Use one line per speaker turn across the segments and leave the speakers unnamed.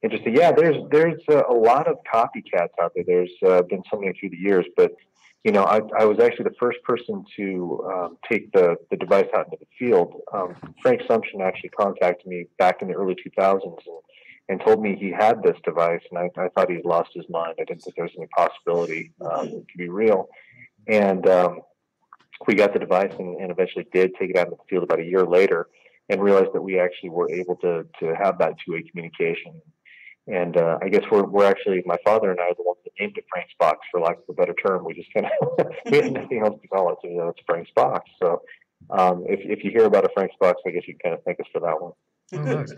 Interesting. Yeah, there's a lot of copycats out there. There's been so many through the years, but I was actually the first person to take the device out into the field. Frank Sumption actually contacted me back in the early 2000s and told me he had this device, and I thought he had lost his mind. I didn't think there was any possibility it could be real. And we got the device and eventually did take it out into the field about a year later and realized that we actually were able to have that two-way communication. And I guess we're actually, my father and I are the ones that named it Frank's Box, for lack of a better term. We just kind of, we had nothing else to call it, so it's Frank's Box. So if you hear about a Frank's Box, I guess you kind of thank us for that one.
Oh, nice.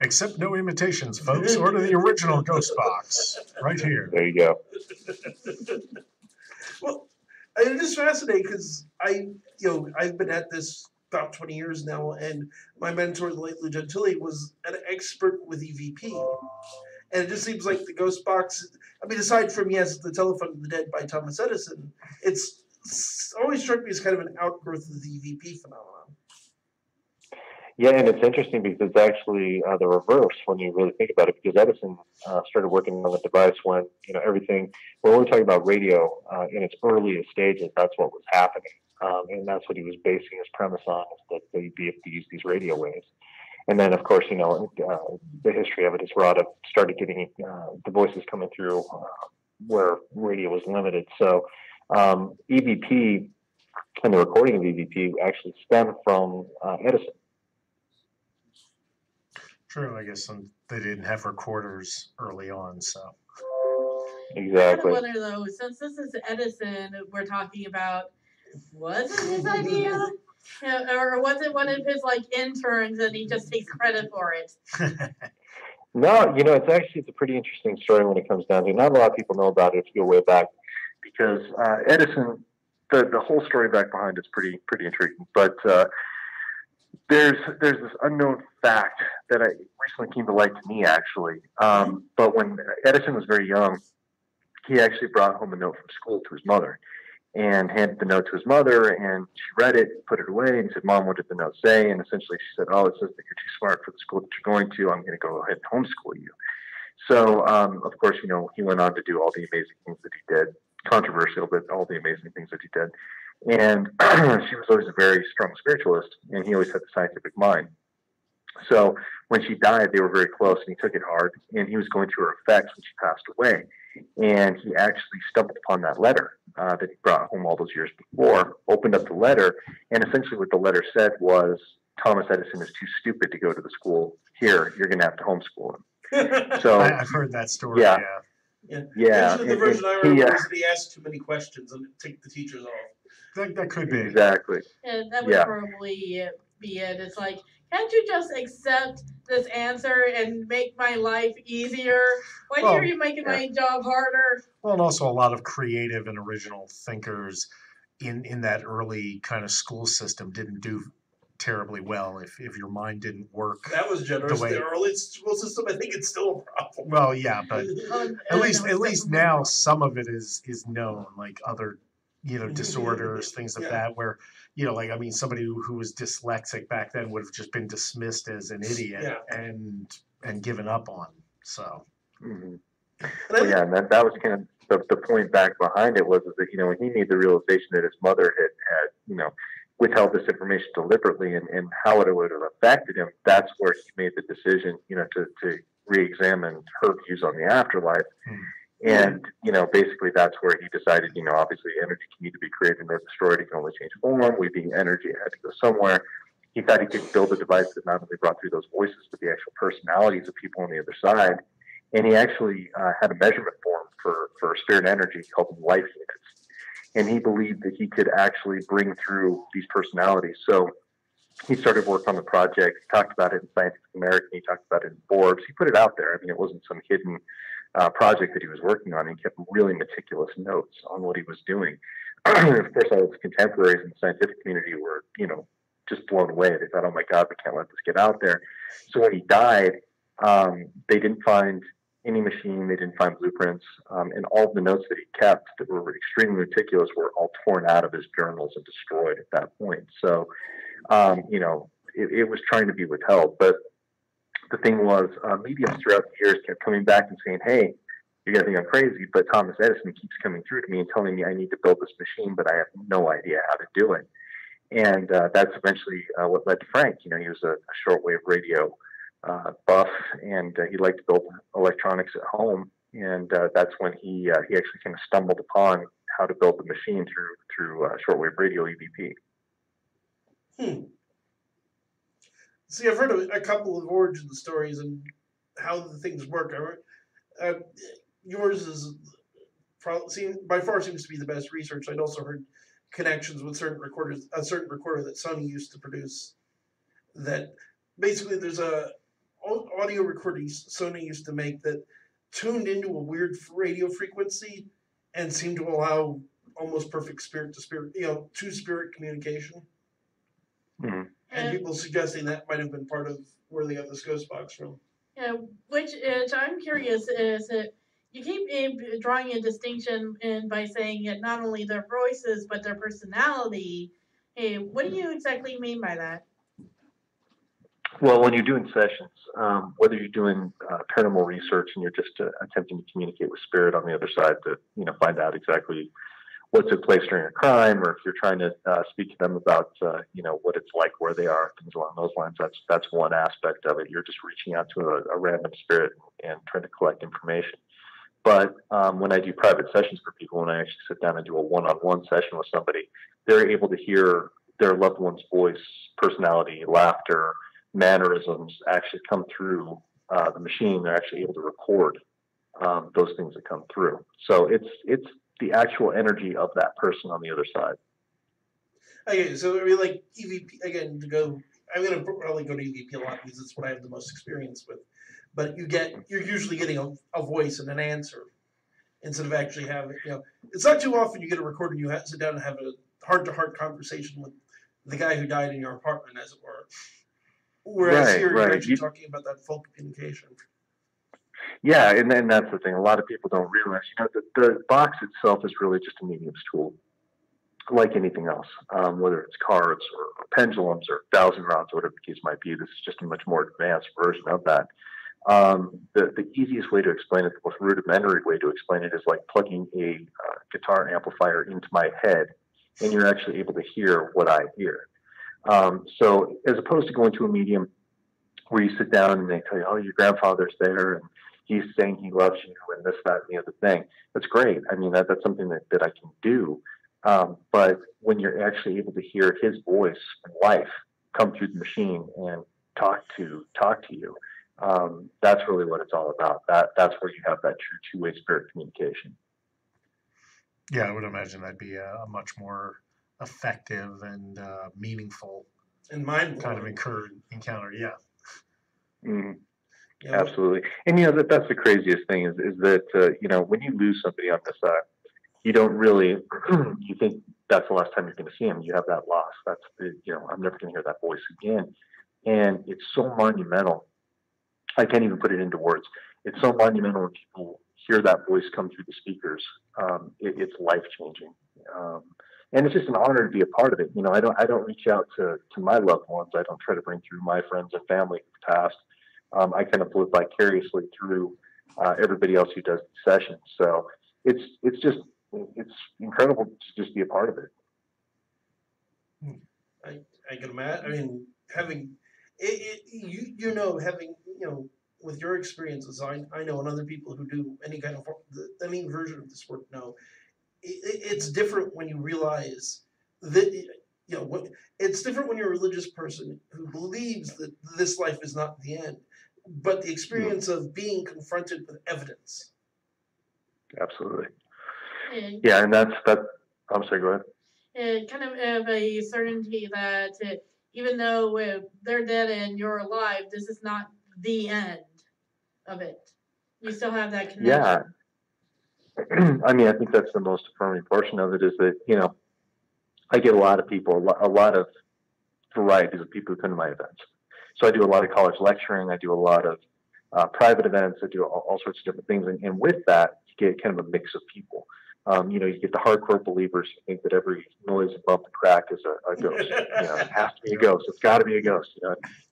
Accept no imitations, folks. Order the original Ghost Box right here.
There you go.
Well, it is fascinating because I've been at this about 20 years now, and my mentor, the late Lou Gentili, was an expert with EVP. And it just seems like the Ghost Box, I mean, aside from, yes, The Telephone of the Dead by Thomas Edison, it's always struck me as kind of an outgrowth of the EVP phenomenon.
Yeah, and it's interesting because it's actually the reverse when you really think about it, because Edison started working on the device when, everything, when we're talking about radio in its earliest stages, that's what was happening. And that's what he was basing his premise on, is that they'd be able to use these radio waves. And then, of course, the history of it is Rod started getting the voices coming through where radio was limited. So EVP and the recording of EVP actually stemmed from Edison.
True, I guess they didn't have recorders early on, so.
Exactly.
I kind of wonder, though, since this is Edison we're talking about, was it his idea? Or was it one of his interns and he just takes credit for it?
No, it's a pretty interesting story when it comes down to it. Not a lot of people know about it if you go way back, because Edison, the whole story back behind it's pretty intriguing. But there's this unknown fact that recently came to light to me, actually. But when Edison was very young, he actually brought home a note from school to his mother and handed the note to his mother, and she read it, put it away, and said, "Mom, what did the note say?" And essentially she said, "Oh, it says that you're too smart for the school that you're going to. I'm going to go ahead and homeschool you." So, of course, he went on to do all the amazing things that he did. Controversial, but all the amazing things that he did. And she was always a very strong spiritualist, and he always had the scientific mind. So when she died, they were very close, and he took it hard, and he was going through her effects when she passed away. And he actually stumbled upon that letter that he brought home all those years before, opened up the letter, and essentially what the letter said was, "Thomas Edison is too stupid to go to the school here. You're going to have to homeschool him." So
I've heard that story,
yeah.
The version I remember was that he asked too many questions and take the teachers off.
That could be.
Exactly.
And that would probably be it. It's like, can't you just accept this answer and make my life easier? Why are you making my job harder?
Well, and also a lot of creative and original thinkers in that early kind of school system didn't do terribly well if your mind didn't work.
That was generous. The early school system, I think it's still a problem.
Well, yeah, but at least now some of it is known, like other disorders, things like that, where somebody who was dyslexic back then would have just been dismissed as an idiot and given up on. So
and that was kind of the point back behind it was that when he made the realization that his mother had withheld this information deliberately and how it would have affected him, that's where he made the decision to re-examine her views on the afterlife. And, basically that's where he decided, obviously energy can either be created or destroyed. It can only change form. We being energy, it had to go somewhere. He thought he could build a device that not only brought through those voices, but the actual personalities of people on the other side. And he actually had a measurement form for spirit energy called life units. And he believed that he could actually bring through these personalities. So he started work on the project. He talked about it in Scientific American. He talked about it in Forbes. He put it out there. I mean, it wasn't some hidden project that he was working on. He kept really meticulous notes on what he was doing. Of course, all his contemporaries in the scientific community were, just blown away. They thought, "Oh my God, we can't let this get out there." So when he died, they didn't find any machine. They didn't find blueprints. And all of the notes that he kept that were extremely meticulous were all torn out of his journals and destroyed at that point. So, it was trying to be withheld. But the thing was, mediums throughout the years kept coming back and saying, "Hey, you're gonna think I'm crazy, but Thomas Edison keeps coming through to me and telling me I need to build this machine, but I have no idea how to do it." And that's eventually what led to Frank. You know, he was a shortwave radio buff, and he liked to build electronics at home. And that's when he actually kind of stumbled upon how to build the machine through shortwave radio EVP.
See, I've heard a couple of origin stories and how the things work. Yours is probably by far seems to be the best research. I'd also heard connections with certain recorders, a certain recorder that Sony used to produce. That basically there's a audio recorder Sony used to make that tuned into a weird radio frequency and seemed to allow almost perfect spirit to spirit, to spirit communication.
Mm-hmm.
And people suggesting that might have been part of where they got this ghost box from.
Yeah, which I'm curious is that you keep drawing a distinction by saying that not only their voices but their personality. Hey, what do you exactly mean by that?
Well, when you're doing sessions, whether you're doing paranormal research and you're just attempting to communicate with spirit on the other side to find out exactly what took place during a crime, or if you're trying to speak to them about what it's like where they are, things along those lines, that's one aspect of it. You're just reaching out to a random spirit and trying to collect information. But when I do private sessions for people, when I actually sit down and do a one-on-one session with somebody, they're able to hear their loved one's voice, personality, laughter, mannerisms actually come through the machine. They're actually able to record those things that come through. So it's the actual energy of that person on the other side.
Okay, so I mean, like EVP again. I'm going to probably go to EVP a lot because it's what I have the most experience with. But you're usually getting a voice and an answer instead of actually having. It's not too often you get a recorder and you have to sit down and have a heart-to-heart conversation with the guy who died in your apartment, as it were. Whereas here you're actually talking about that full communication.
Yeah, and then that's the thing. A lot of people don't realize, the box itself is really just a medium's tool, like anything else, whether it's cards or pendulums or 1,000 rounds, whatever the case might be. This is just a much more advanced version of that. The easiest way to explain it, the most rudimentary way to explain it, is like plugging a guitar amplifier into my head, and you're actually able to hear what I hear. So as opposed to going to a medium where you sit down and they tell you, oh, your grandfather's there and he's saying he loves you and this, that, and the other thing. That's great. I mean, that's something that I can do. But when you're actually able to hear his voice and life come through the machine and talk to you, that's really what it's all about. That's where you have that true two-way spirit communication.
Yeah, I would imagine that'd be a much more effective and meaningful
and mind
kind of encounter. Yeah.
Mm-hmm. Yeah. Absolutely. And that's the craziest thing is that when you lose somebody on this side, you don't really you think that's the last time you're going to see him. You have that loss. That's I'm never going to hear that voice again. And it's so monumental. I can't even put it into words. It's so monumental when people hear that voice come through the speakers. It's life changing. And it's just an honor to be a part of it. I don't reach out to my loved ones. I don't try to bring through my friends and family who've passed. I kind of live vicariously through everybody else who does the sessions. So it's incredible to just be a part of it.
I can imagine. I mean, having with your experiences, I know, and other people who do any version of this work know, it's different when you realize that it's different when you're a religious person who believes that this life is not the end, but the experience of being confronted with evidence.
Absolutely. Yeah, and that's. I'm sorry. Go ahead.
Kind of a certainty that even though they're dead and you're alive, this is not the end of it. You still have that connection.
Yeah. I mean, I think that's the most affirming portion of it is that, I get a lot of people, a lot of varieties of people who come to my events. So I do a lot of college lecturing. I do a lot of private events. I do all sorts of different things. And with that, you get kind of a mix of people. You get the hardcore believers who think that every noise above the crack is a ghost. It has to be a ghost. It's got to be a ghost.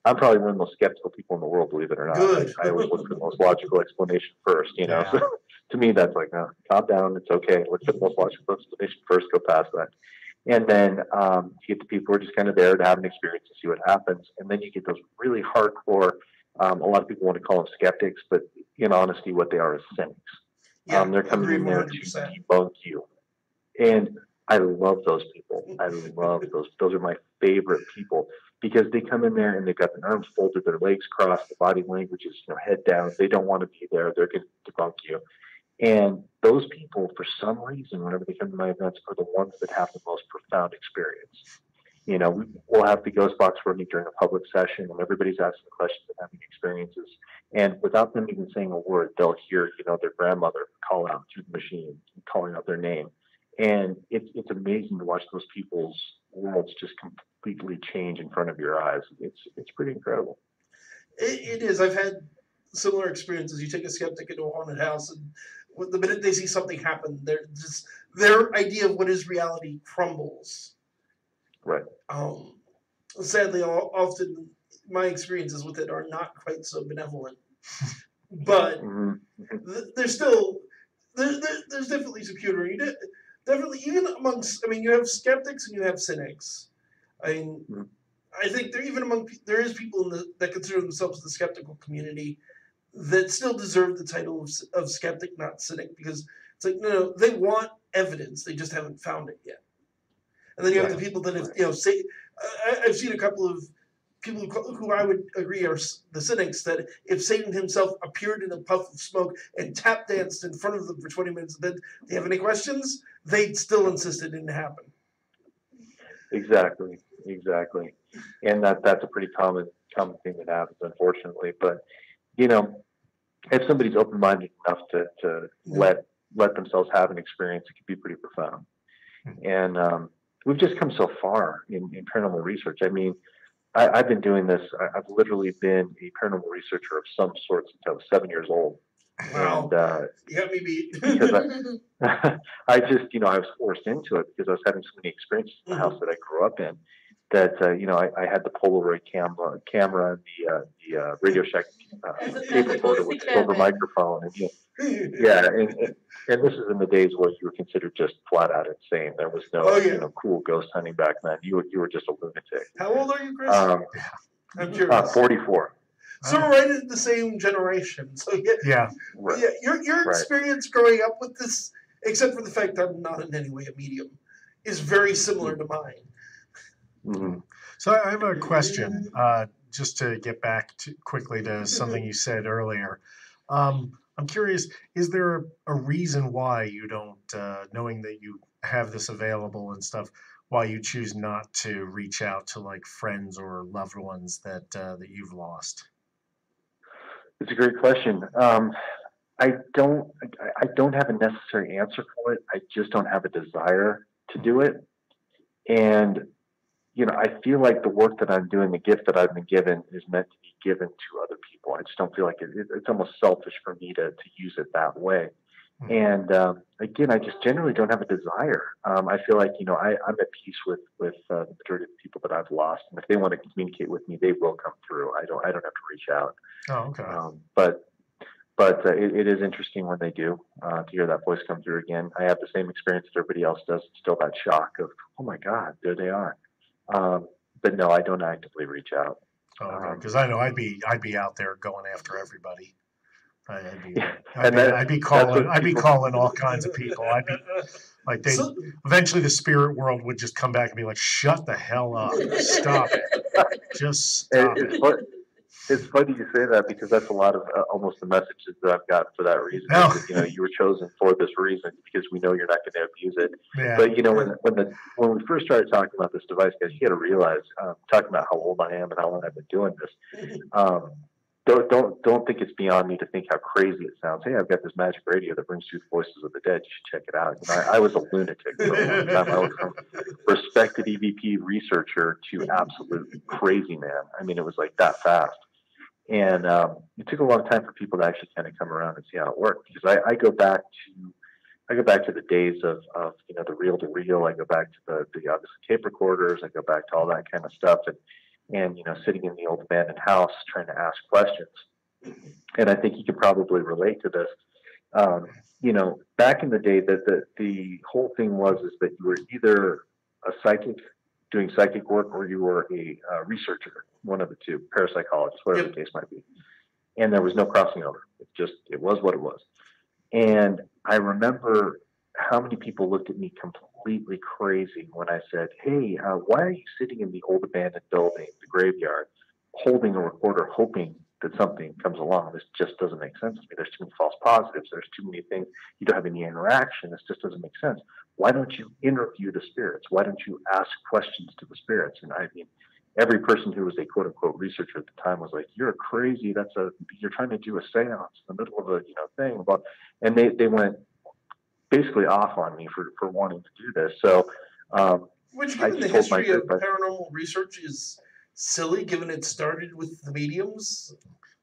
I'm probably one of the most skeptical people in the world, believe it or not.
Good.
I always look for the most logical explanation first.
Yeah.
So to me, that's like, no, calm down. It's okay. Look for the most logical explanation first. Go past that. And then you get the people who are just kind of there to have an experience and see what happens. And then you get those really hardcore. A lot of people want to call them skeptics, but in honesty, what they are is cynics.
Yeah,
They're coming in there
100%.
to debunk you. And I love those people. I love those. Those are my favorite people because they come in there and they've got their arms folded, their legs crossed, the body language is head down. They don't want to be there. They're going to debunk you. And those people, for some reason, whenever they come to my events, are the ones that have the most profound experience. We'll have the ghost box running during a public session, and everybody's asking questions and having experiences. And without them even saying a word, they'll hear, their grandmother call out through the machine, calling out their name. And it's amazing to watch those people's worlds just completely change in front of your eyes. It's pretty incredible.
It is. I've had similar experiences. You take a skeptic into a haunted house, and the minute they see something happen, their idea of what is reality crumbles.
Right.
Sadly, often my experiences with it are not quite so benevolent, but there's still there's definitely some humor. Definitely, even amongst, you have skeptics and you have cynics. I think there is people that consider themselves the skeptical community that still deserve the title of skeptic, not cynic, because it's like, no, they want evidence, they just haven't found it yet. And then you have the people that have, say, I've seen a couple of people who I would agree are the cynics, that if Satan himself appeared in a puff of smoke and tap danced in front of them for 20 minutes, and then they have any questions, they'd still insist it didn't happen.
Exactly. And that's a pretty common thing that happens, unfortunately. But, if somebody's open-minded enough to let themselves have an experience, it can be pretty profound. And we've just come so far in paranormal research. I've been doing this. I've literally been a paranormal researcher of some sort since I was 7 years old.
Wow.
And
you got me beat.
Because I just, I was forced into it because I was having so many experiences in the house that I grew up in that, I had the Polaroid camera and the Radio Shack tape recorder with the silver microphone. And, and this is in the days where you were considered just flat out insane. There was no, cool ghost hunting back then. You were just a lunatic.
How old are you, Chris? I'm curious.
44.
So we're right in the same generation. So your experience growing up with this, except for the fact that I'm not in any way a medium, is very similar to mine.
Mm-hmm.
So I have a question, just to get back quickly to something you said earlier. I'm curious, is there a reason why you don't, knowing that you have this available and stuff, why you choose not to reach out to like friends or loved ones that you've lost?
It's a great question. I don't have a necessary answer for it. I just don't have a desire to do it. And, I feel like the work that I'm doing, the gift that I've been given, is meant to be given to other people. I just don't feel like it's almost selfish for me to use it that way. And again, I just generally don't have a desire. I feel like, I'm at peace with the majority of the people that I've lost. And if they want to communicate with me, they will come through. I don't have to reach out.
Oh, okay.
But it is interesting when they do, to hear that voice come through again. I have the same experience that everybody else does. It's still that shock of, oh my God, there they are. But no, I don't actively reach out.
Because I know I'd be out there going after everybody. I'd be calling all kinds of people. I'd be like, eventually the spirit world would just come back and be like, shut the hell up, stop it, just stop it.
It's funny you say that because that's a lot of almost the messages that I've gotten for that reason.
Oh.
Because, you were chosen for this reason because we know you're not going to abuse it.
Yeah.
But when we first started talking about this device, guys, you got to realize, talking about how old I am and how long I've been doing this. Don't think it's beyond me to think how crazy it sounds. Hey, I've got this magic radio that brings through the voices of the dead. You should check it out. I was a lunatic for a long time. I was from respected EVP researcher to absolute crazy man. It was like that fast. And it took a long time for people to actually kind of come around and see how it worked. Because I go back to I go back to the days of the reel to reel. I go back to the obviously tape recorders. I go back to all that kind of stuff, and sitting in the old abandoned house trying to ask questions. And I think you could probably relate to this. Back in the day, that the whole thing is that you were either a psychic doing psychic work or you were a researcher, one of the two, parapsychologist, whatever the case might be. And there was no crossing over. It was what it was. And I remember how many people looked at me completely crazy when I said, hey, why are you sitting in the old abandoned building, the graveyard, holding a recorder, hoping that something comes along? This just doesn't make sense to me. There's too many false positives. There's too many things. You don't have any interaction. This just doesn't make sense. Why don't you interview the spirits? Why don't you ask questions to the spirits? And I mean, every person who was a quote unquote researcher at the time was like, you're crazy. You're trying to do a seance in the middle of a thing about, and they went basically off on me for wanting to do this. So,
which given the history of paranormal research is silly, given it started with the mediums.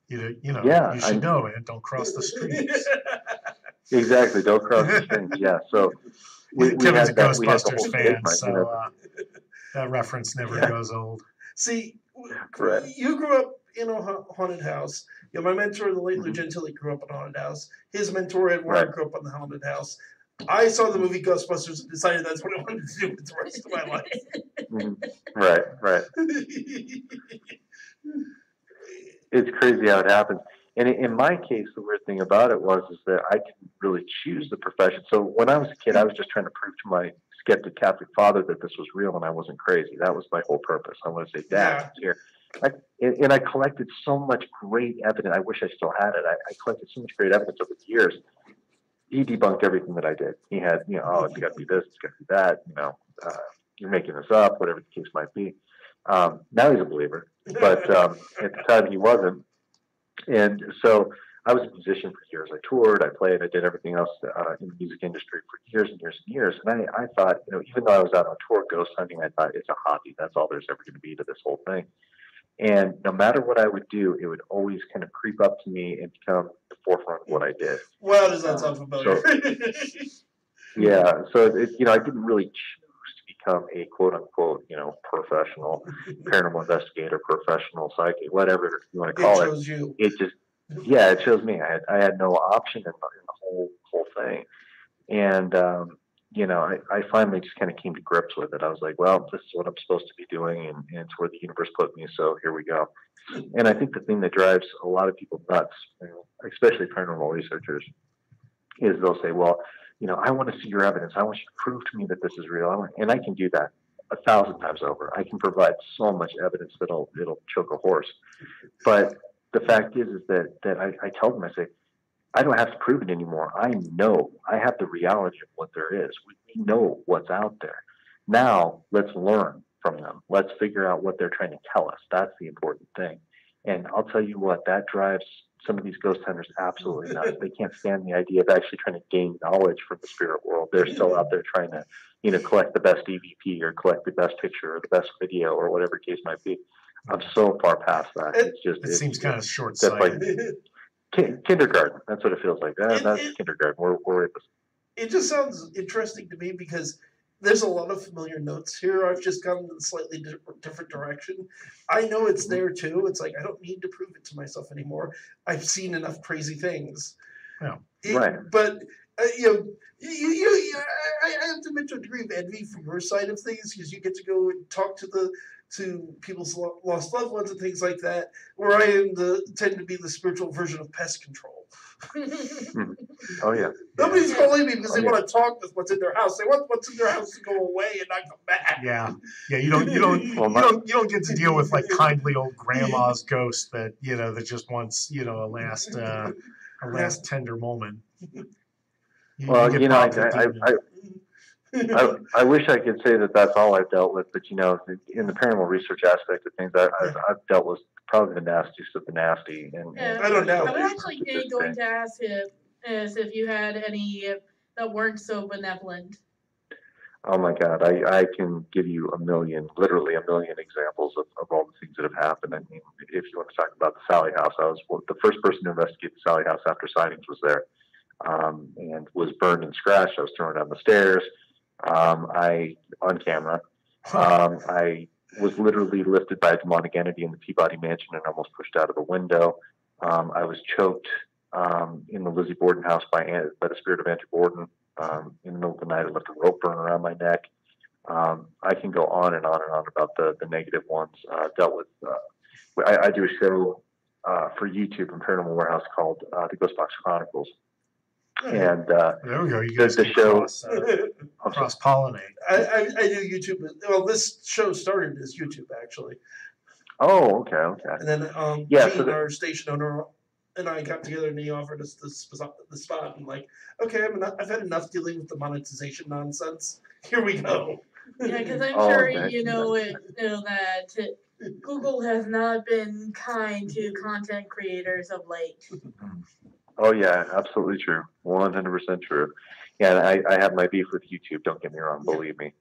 You should know it. Don't cross the streets.
Exactly. Don't cross the streets. Yeah. So
Kevin's a Ghostbusters fan, so that reference never goes old.
See, you grew up in a haunted house. My mentor, the late Lou Gentili, grew up in a haunted house. His mentor, Ed Warren, grew up in the haunted house. I saw the movie Ghostbusters and decided that's what I wanted to do with the rest of my life.
Right. It's crazy how it happens. And in my case, the weird thing about it is that I didn't really choose the profession. So when I was a kid, I was just trying to prove to my skeptic Catholic father that this was real and I wasn't crazy. That was my whole purpose. I want to say, Dad, here. And I collected so much great evidence. I wish I still had it. I collected so much great evidence over the years. He debunked everything that I did. He had, it's got to be this, it's got to be that, you're making this up, whatever the case might be. Now he's a believer, but at the time he wasn't. And so I was a musician for years. I toured, I played, I did everything else in the music industry for years and years and years. And I thought, even though I was out on tour ghost hunting, I thought it's a hobby. That's all there's ever going to be to this whole thing. And no matter what I would do, it would always kind of creep up to me and become the forefront of what I did.
Well, does that sound familiar?
So I didn't really choose to become a quote unquote, professional paranormal investigator, professional psychic, whatever you want to call it.
It chose you.
It just, it chose me. I had no option in the whole thing. And, I finally just kind of came to grips with it. I was like, well, this is what I'm supposed to be doing, and it's where the universe put me, so here we go. And I think the thing that drives a lot of people nuts, especially paranormal researchers, is they'll say, well, I want to see your evidence. I want you to prove to me that this is real. And I can do that 1,000 times over. I can provide so much evidence that it'll choke a horse. But the fact is that I tell them, I say, I don't have to prove it anymore. I know. I have the reality of what there is. We know what's out there. Now, let's learn from them. Let's figure out what they're trying to tell us. That's the important thing. And I'll tell you what, that drives some of these ghost hunters absolutely nuts. They can't stand the idea of actually trying to gain knowledge from the spirit world. They're still out there trying to, collect the best EVP or collect the best picture or the best video or whatever case might be. I'm so far past that.
It seems kind of short-sighted.
Kindergarten. That's what it feels like. That's kindergarten. We're
it just sounds interesting to me because there's a lot of familiar notes here. I've just gone in a slightly different direction. I know it's there too. It's like I don't need to prove it to myself anymore. I've seen enough crazy things.
Yeah.
Right.
But I have to admit to a degree of envy from your side of things because you get to go and talk to people's lost loved ones and things like that, where I tend to be the spiritual version of pest control.
Oh yeah.
Nobody's calling me because they want to talk with what's in their house. They want what's in their house to go away and not come back.
Yeah. You don't get to deal with like kindly old grandma's ghost that that just wants a last tender moment.
I wish I could say that that's all I've dealt with, but in the paranormal research aspect of things, I've dealt with probably the nastiest of the nasty. And
I don't know.
I'm actually going to ask if you had any that weren't so benevolent.
Oh my God, I can give you literally a million examples of all the things that have happened. I mean, if you want to talk about the Sally House, I was the first person to investigate the Sally House after sightings was there. and was burned and scratched. I was thrown down the stairs. On camera, I was literally lifted by a demonic entity in the Peabody Mansion and almost pushed out of the window. I was choked in the Lizzie Borden house by the spirit of Andrew Borden. In the middle of the night, I left a rope burn around my neck. I can go on and on and on about the negative ones. Dealt with. I do a show for YouTube and Paranormal Warehouse called the Ghostbox Chronicles. And
there we go. You guys
the show
cross pollinate.
I do YouTube. Well, this show started as YouTube actually.
Oh, okay.
And then
yeah,
Gene, our station owner, and I got together, and he offered us the spot. I'm like, okay, I've had enough dealing with the monetization nonsense. Here we go.
Yeah, because I'm sure you know that Google has not been kind to content creators of late.
Oh yeah, absolutely true. 100% true. Yeah, I have my beef with YouTube. Don't get me wrong, believe me.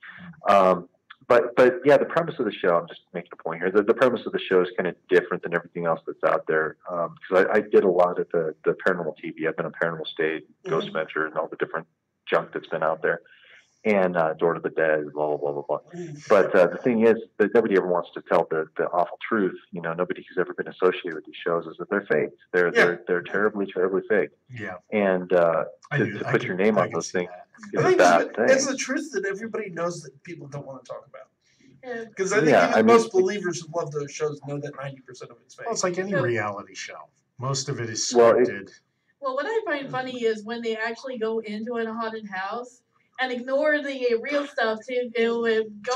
But yeah, the premise of the show, I'm just making a point here. The premise of the show is kind of different than everything else that's out there. Because I did a lot of the paranormal TV. I've been on Paranormal State, Ghost Venture, and all the different junk that's been out there. And Door to the Dead, blah, blah, blah, blah, blah. But the thing is that nobody ever wants to tell the awful truth. You know, nobody who's ever been associated with these shows is that they're fake. They're terribly, terribly fake.
Yeah.
And to put your name on those things is a bad thing.
It's the truth that everybody knows that people don't want to talk about. Because I think even most believers who love those shows know that 90% of it's fake.
Well, it's like any reality show. Most of it is scripted.
Well, what I find funny is when they actually go into a haunted house and ignore the real stuff to go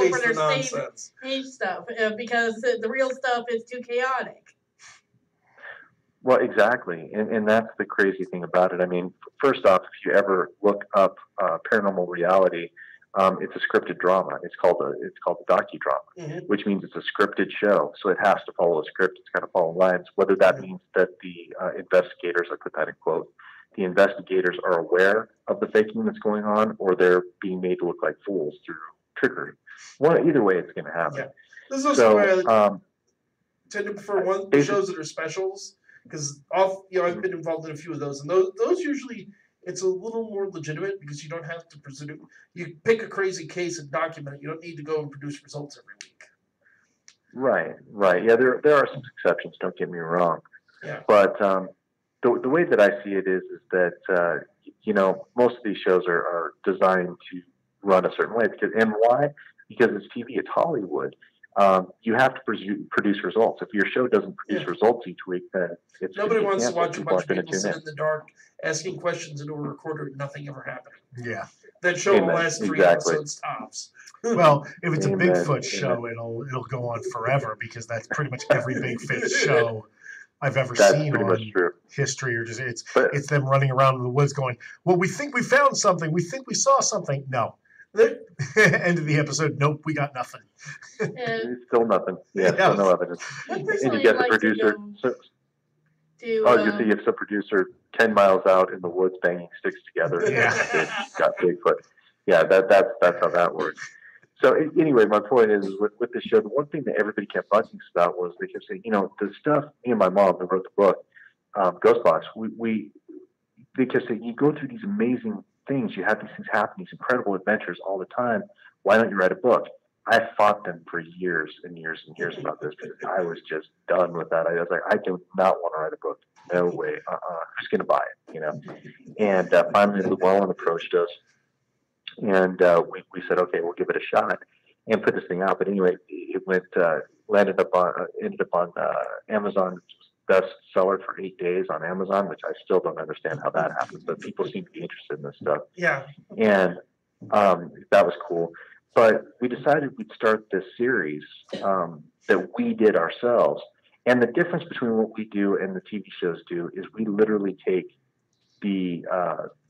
for their stage stuff because the real stuff is too chaotic.
Well, exactly, and that's the crazy thing about it. I mean, first off, if you ever look up paranormal reality, it's a scripted drama. It's called a docudrama, which means it's a scripted show. So it has to follow a script. It's got to follow lines. Whether that means that the investigators, I put that in quotes, the investigators are aware of the faking that's going on, or they're being made to look like fools through trickery. Either way, it's going to happen.
Yeah. This is also why I tend to prefer shows that are specials, because I've been involved in a few of those, and those usually it's a little more legitimate because you don't have to presume. You pick a crazy case and document it. You don't need to go and produce results every week.
Right. Yeah, there are some exceptions. Don't get me wrong.
Yeah.
But the way that I see it is that most of these shows are designed to run a certain way. And why? Because it's TV, it's Hollywood. You have to produce results. If your show doesn't produce results each week, then
nobody wants to watch a bunch of people sit in the dark asking questions into a recorder and nothing ever happening.
Yeah.
That show will last 3 episodes tops.
Well, if it's a Bigfoot show, it'll go on forever because that's pretty much every Bigfoot show I've ever seen on history, or just it's them running around in the woods going, well, we think we found something, we think we saw something. No. End of the episode. Nope, we got nothing.
Still nothing. Yeah, still no evidence. And you get the producer. You have some producer 10 miles out in the woods banging sticks together.
Yeah,
got Bigfoot. Yeah, that's how that works. So anyway, my point is with this show, the one thing that everybody kept bugging us about was they kept saying, the stuff. Me and my mom, who wrote the book, Ghostbox, they kept saying, you go through these amazing things, you have these things happen, these incredible adventures all the time. Why don't you write a book? I fought them for years and years and years about this because I was just done with that. I was like, I do not want to write a book. No way. Who's going to buy it? And finally, Llewellyn approached us, and we said, okay, we'll give it a shot and put this thing out. But anyway, it ended up on Amazon. Bestseller for 8 days on Amazon, which I still don't understand how that happens, but people seem to be interested in this stuff.
Yeah.
And that was cool. But we decided we'd start this series that we did ourselves. And the difference between what we do and the TV shows do is we literally take the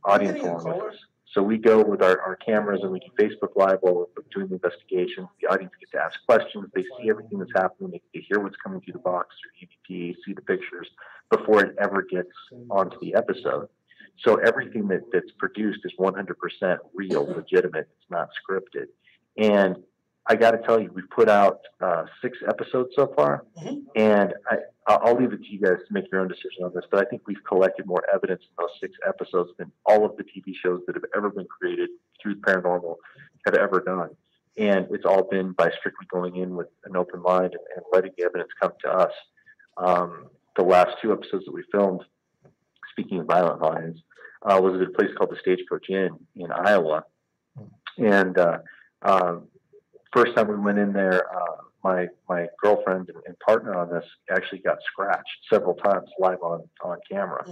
audience along with us. So we go with our cameras and we do Facebook Live while we're doing the investigation. The audience gets to ask questions. They see everything that's happening. They hear what's coming through the box, through EVP, see the pictures before it ever gets onto the episode. So everything that's produced is 100% real, legitimate. It's not scripted. And I got to tell you, we've put out 6 episodes so far, and I'll leave it to you guys to make your own decision on this, but I think we've collected more evidence in those 6 episodes than all of the TV shows that have ever been created through paranormal have ever done. And it's all been by strictly going in with an open mind and letting the evidence come to us. The last 2 episodes that we filmed, speaking of violent lines, was at a place called the Stagecoach Inn in Iowa. And first time we went in there, my girlfriend and partner on this actually got scratched several times live on camera.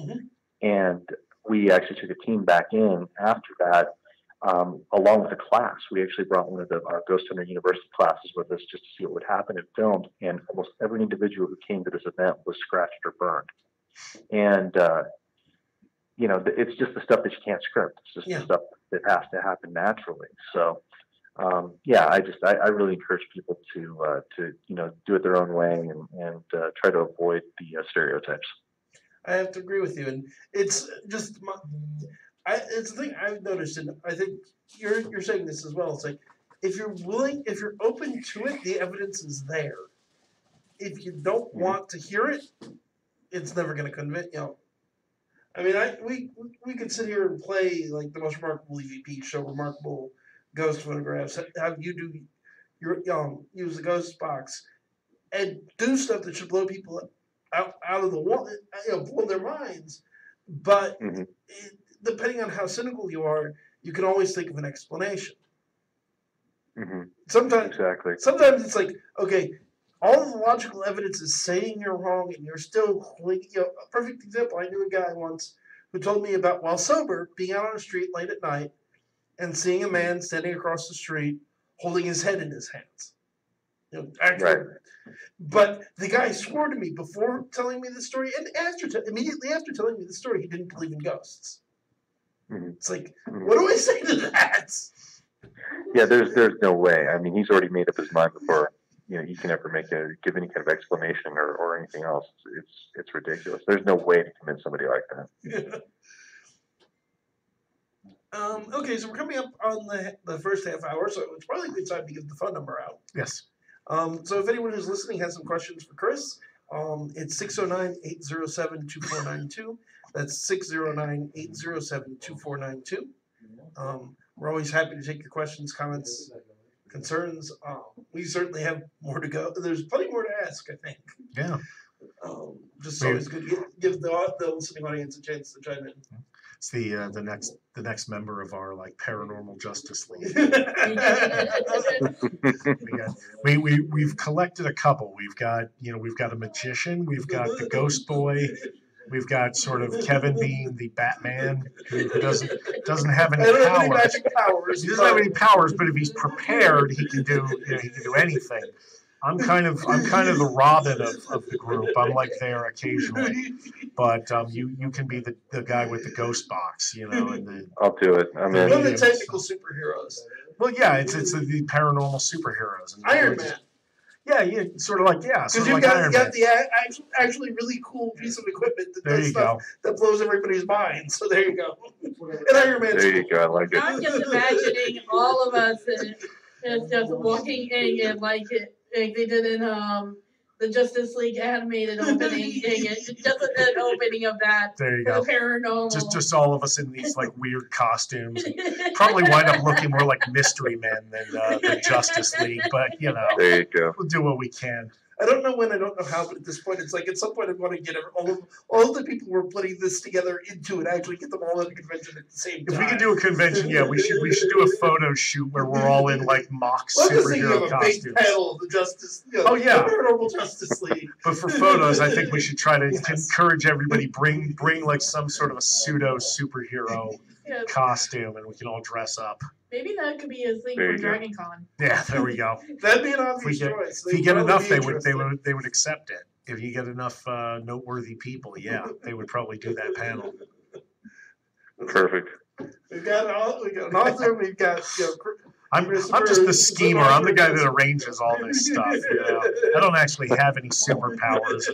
And we actually took a team back in after that, along with a class. We actually brought one of our Ghost Hunter University classes with us just to see what would happen and filmed. And almost every individual who came to this event was scratched or burned. And, you know, it's just the stuff that you can't script. It's just the stuff that has to happen naturally. So, I really encourage people to you know, do it their own way and try to avoid the stereotypes.
I have to agree with you, and it's just it's the thing I've noticed, and I think you're saying this as well. It's like if you're willing, if you're open to it, the evidence is there. If you don't want to hear it, it's never going to convince you. Know, I mean, we could sit here and play like the most remarkable EVP show, remarkable ghost photographs, have you do your use the ghost box and do stuff that should blow people out of the wall, you know, blow their minds. But depending on how cynical you are, you can always think of an explanation. Sometimes it's like, okay, all of the logical evidence is saying you're wrong, and you're still, you know, a perfect example. I knew a guy once who told me about, while sober, being out on the street late at night and seeing a man standing across the street holding his head in his hands. You know, actually, but the guy swore to me before telling me the story, and immediately after telling me the story, he didn't believe in ghosts. It's like, what do I say to that?
Yeah, there's no way. I mean, he's already made up his mind before, you know, he can ever give any kind of explanation or anything else. It's ridiculous. There's no way to convince somebody like that.
Okay, so we're coming up on the first half hour, so it's probably a good time to get the phone number out.
Yes.
So if anyone who's listening has some questions for Chris, it's 609-807-2492. That's 609-807-2492. We're always happy to take your questions, comments, concerns. We certainly have more to go. There's plenty more to ask, I think.
Yeah.
Just always good to give the listening audience a chance to chime in.
It's the next member of our like Paranormal Justice League. We've collected a couple. We've got a magician. We've got the Ghost Boy. We've got sort of Kevin being the Batman who doesn't have any powers. He doesn't have any powers, but if he's prepared, he can do anything. I'm kind of the Robin of the group. I'm like there occasionally, but you can be the guy with the ghost box, you know. And
I'll do it. I mean,
one of the technical superheroes.
Well, yeah, it's the paranormal superheroes. And
Iron Man.
Yeah, sort of like
Because
sort of
you've
like
got
Iron Man.
the actually really cool piece of equipment that
There
does
you
stuff that blows everybody's mind. So there you go. And Iron Man's
there you go. I like it.
I'm just imagining all of us just walking in like they did in the Justice League animated opening. Just an opening of that.
There you
for
go.
The paranormal.
Just all of us in these like weird costumes. Probably wind up looking more like Mystery Men than the Justice League, but you know,
there you go.
We'll do what we can.
I don't know when, I don't know how, but at this point, it's like at some point I'm going to get all of the people who are putting this together into it, actually get them all at a convention at the same time.
If we could do a convention, yeah, we should do a photo shoot where we're all in like mock superhero costumes.
Big panel of the Justice, the Paranormal Justice League.
But for photos, I think we should try to encourage everybody bring like some sort of a pseudo superhero costume, and we can all dress up.
Maybe that could be a thing from Dragon Con.
Yeah, there we go.
That'd be an obvious choice.
If you get enough, they would accept it. If you get enough noteworthy people, yeah, they would probably do that panel.
Perfect.
We've got an author. We've got
I'm just the schemer. I'm the guy that arranges all this stuff. You know? I don't actually have any superpowers.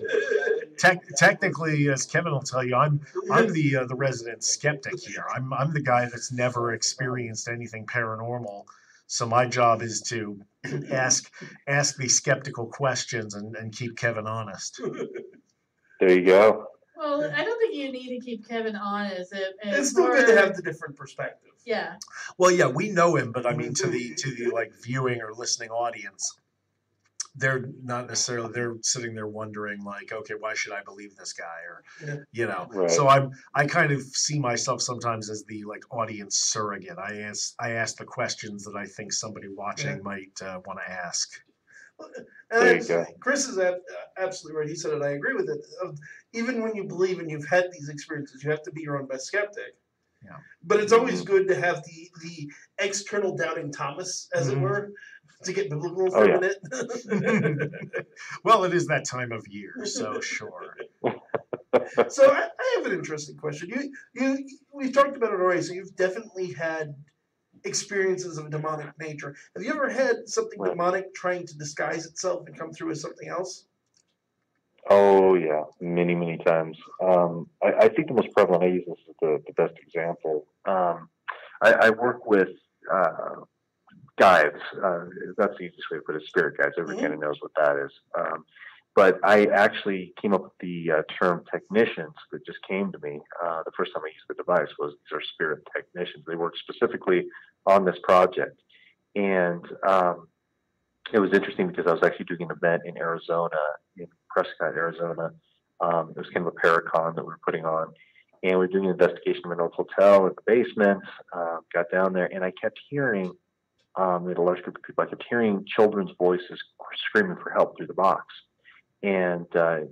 Technically, as Kevin will tell you, I'm the resident skeptic here. I'm the guy that's never experienced anything paranormal. So my job is to ask the skeptical questions and keep Kevin honest.
There you go.
Well, I don't think you need to keep Kevin on as
it's still good to have the different perspective.
Yeah.
Well, yeah, we know him, but I mean, to the like viewing or listening audience, they're not necessarily, they're sitting there wondering like, okay, why should I believe this guy? Or, you know,
Right.
so I kind of see myself sometimes as the like audience surrogate. I ask the questions that I think somebody watching might want to ask.
There you go.
Chris is absolutely right. He said it. I agree with it. Even when you believe and you've had these experiences, you have to be your own best skeptic.
Yeah.
But it's always good to have the external doubting Thomas, as it were, to get biblical for a minute.
Well, it is that time of year, so sure.
So I have an interesting question. We've talked about it already. So you've definitely had experiences of a demonic nature. Have you ever had something demonic trying to disguise itself and come through as something else?
Oh yeah, many, many times. I think the most prevalent, I use this as the best example. I work with guides. That's the easiest way to put it, spirit guides. Everybody kind of knows what that is. But I actually came up with the term technicians that just came to me. The first time I used the device was these are spirit technicians. They work specifically on this project. And it was interesting because I was actually doing an event in Arizona, in Prescott, Arizona. It was kind of a Paracon that we were putting on. And we were doing an investigation of an old hotel in the basement. Got down there, and I kept hearing, we had a large group of people, I kept hearing children's voices screaming for help through the box. And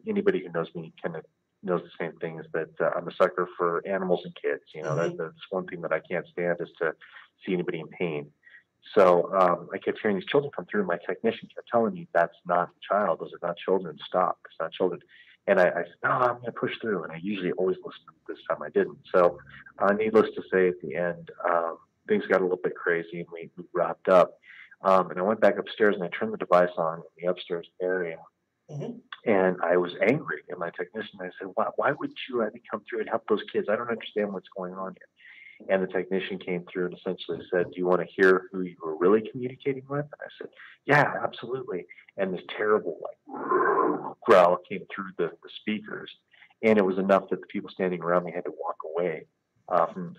anybody who knows me kind of knows the same thing, is that I'm a sucker for animals and kids. You know, that's one thing that I can't stand, is to see anybody in pain. So I kept hearing these children come through, and my technician kept telling me, that's not a child. Those are not children. Stop. It's not children. And I said, no, I'm going to push through. And I usually always listen. This time I didn't. So needless to say, at the end, things got a little bit crazy, and we wrapped up. And I went back upstairs, and I turned the device on in the upstairs area. And I was angry at my technician. I said, why would you let me come through and help those kids? I don't understand what's going on here. And the technician came through and essentially said, do you want to hear who you were really communicating with? And I said, yeah, absolutely. And this terrible growl came through the speakers. And it was enough that the people standing around me had to walk away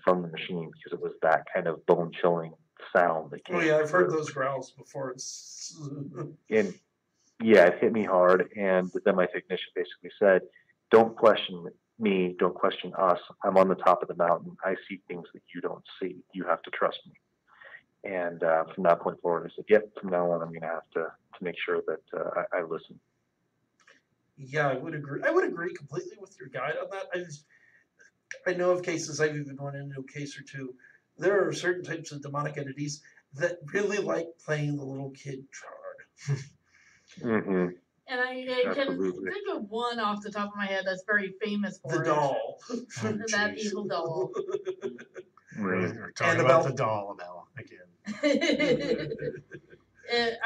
from the machine, because it was that kind of bone-chilling sound that came
I've
through.
heard those growls before.
And yeah, it hit me hard. And then my technician basically said, don't question me, don't question us. I'm on the top of the mountain. I see things that you don't see. You have to trust me. And from that point forward, I said, yep, from now on, I'm going to have to make sure that I listen.
Yeah, I would agree. I would agree completely with your guide on that. I know of cases, I've even run into a case or two. There are certain types of demonic entities that really like playing the little kid card.
And I can think of one off the top of my head that's very famous for
the doll.
That evil doll.
We're talking about the doll again.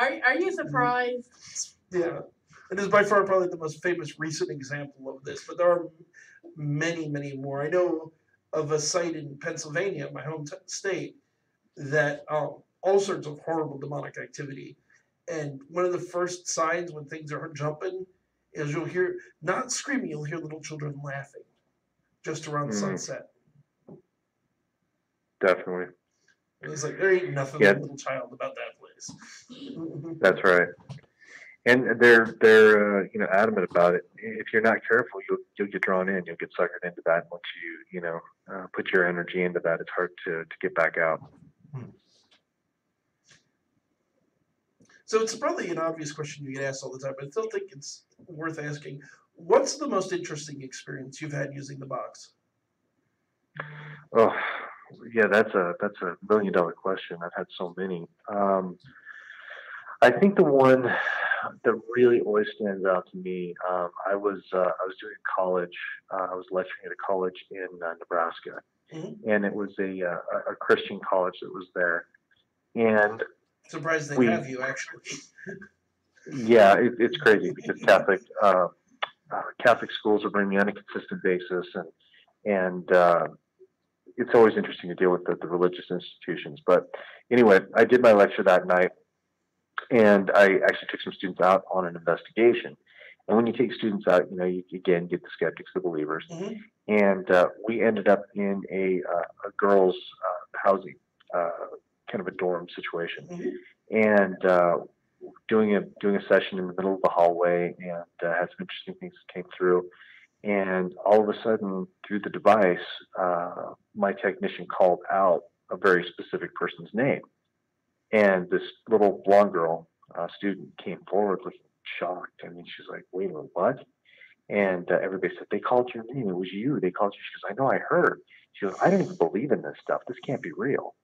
Are you surprised?
Yeah. It is by far probably the most famous recent example of this, but there are many, many more. I know of a site in Pennsylvania, my home state, that all sorts of horrible demonic activity. And one of the first signs when things are jumping is you'll hear, not screaming, you'll hear little children laughing just around sunset.
Definitely.
It's like, there ain't nothing like a little child about that place.
That's right. And they're adamant about it. If you're not careful, you'll get drawn in. You'll get suckered into that. Once you put your energy into that, it's hard to get back out.
So it's probably an obvious question you get asked all the time, but I still think it's worth asking. What's the most interesting experience you've had using the box?
Oh, yeah, that's a $1 million question. I've had so many. I think the one that really always stands out to me, I was doing college. I was lecturing at a college in Nebraska, and it was a Christian college that was there. And
surprised they have you, actually.
Yeah, it's crazy because Catholic schools are bringing me on a consistent basis, and it's always interesting to deal with the religious institutions. But anyway, I did my lecture that night, and I actually took some students out on an investigation. And when you take students out, you again get the skeptics, the believers.
Mm-hmm.
And we ended up in a girls' housing, kind of a dorm situation.
Mm-hmm.
And doing a session in the middle of the hallway, and had some interesting things that came through. And all of a sudden, through the device, my technician called out a very specific person's name. And this little blonde girl, student, came forward looking shocked. I mean, she's like, wait a minute, what? And everybody said, they called your name. It was you. They called you. She goes, I know, I heard. She goes, I don't even believe in this stuff. This can't be real.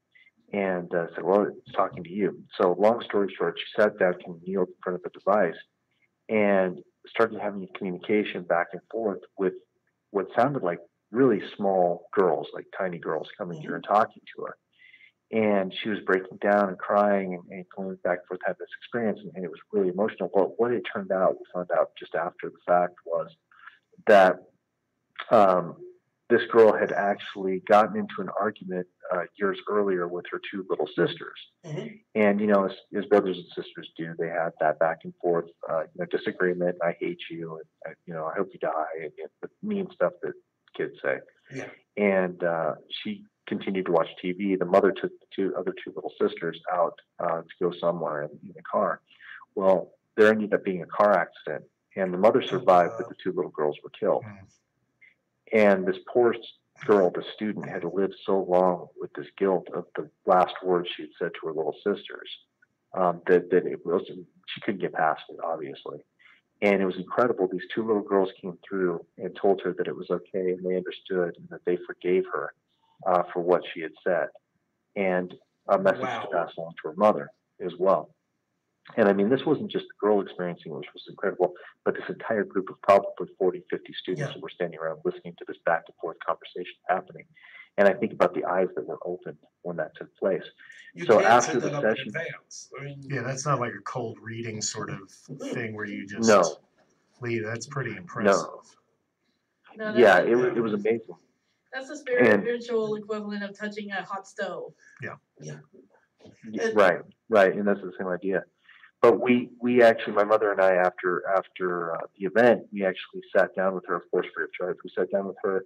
And I said, well, it's talking to you. So long story short, she sat down, kneeled in front of the device, and started having communication back and forth with what sounded like really small girls, like tiny girls coming to her and talking to her. And she was breaking down and crying and going back and forth, had this experience, and it was really emotional. But what it turned out, we found out just after the fact, was that this girl had actually gotten into an argument years earlier with her two little sisters.
Mm-hmm.
And, as brothers and sisters do, they had that back and forth disagreement. I hate you, and I hope you die, and the mean stuff that kids say.
Yeah.
And she continued to watch TV. The mother took the other two little sisters out to go somewhere in the car. Well, there ended up being a car accident, and the mother survived, but the two little girls were killed. And this poor girl, the student, had lived so long with this guilt of the last words she had said to her little sisters, that it wasn't, she couldn't get past it, obviously. And it was incredible. These two little girls came through and told her that it was okay, and they understood, and that they forgave her for what she had said, and a message to pass along to her mother as well. And I mean, this wasn't just the girl experiencing, which was incredible, but this entire group of probably 40, 50 students who were standing around listening to this back and forth conversation happening. And I think about the eyes that were opened when that took place. So after the session,
yeah, that's not like a cold reading sort of thing where you just leave. That's pretty impressive.
No,
yeah, it was amazing.
That's the spiritual equivalent of touching a hot stove.
Yeah.
Right, and that's the same idea. But we actually, my mother and I, after the event, we actually sat down with her, of course, free of charge. We sat down with her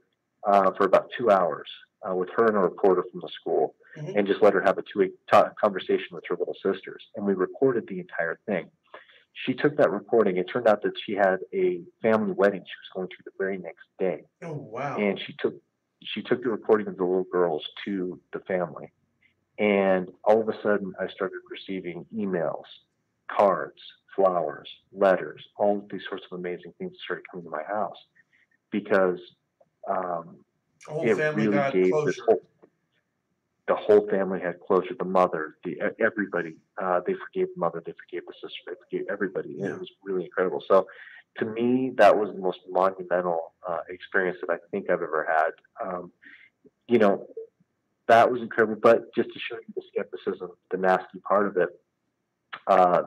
for about 2 hours with her and a reporter from the school, and just let her have a two-way conversation with her little sisters. And we recorded the entire thing. She took that recording. It turned out that she had a family wedding she was going to the very next day.
Oh, wow.
And she took the recording of the little girls to the family. And all of a sudden, I started receiving emails, cards, flowers, letters, all of these sorts of amazing things started coming to my house, because it really gave this the whole family had closure. The mother, everybody, they forgave the mother, they forgave the sister, they forgave everybody. And it was really incredible. So to me, that was the most monumental experience that I think I've ever had. That was incredible. But just to show you the skepticism, the nasty part of it,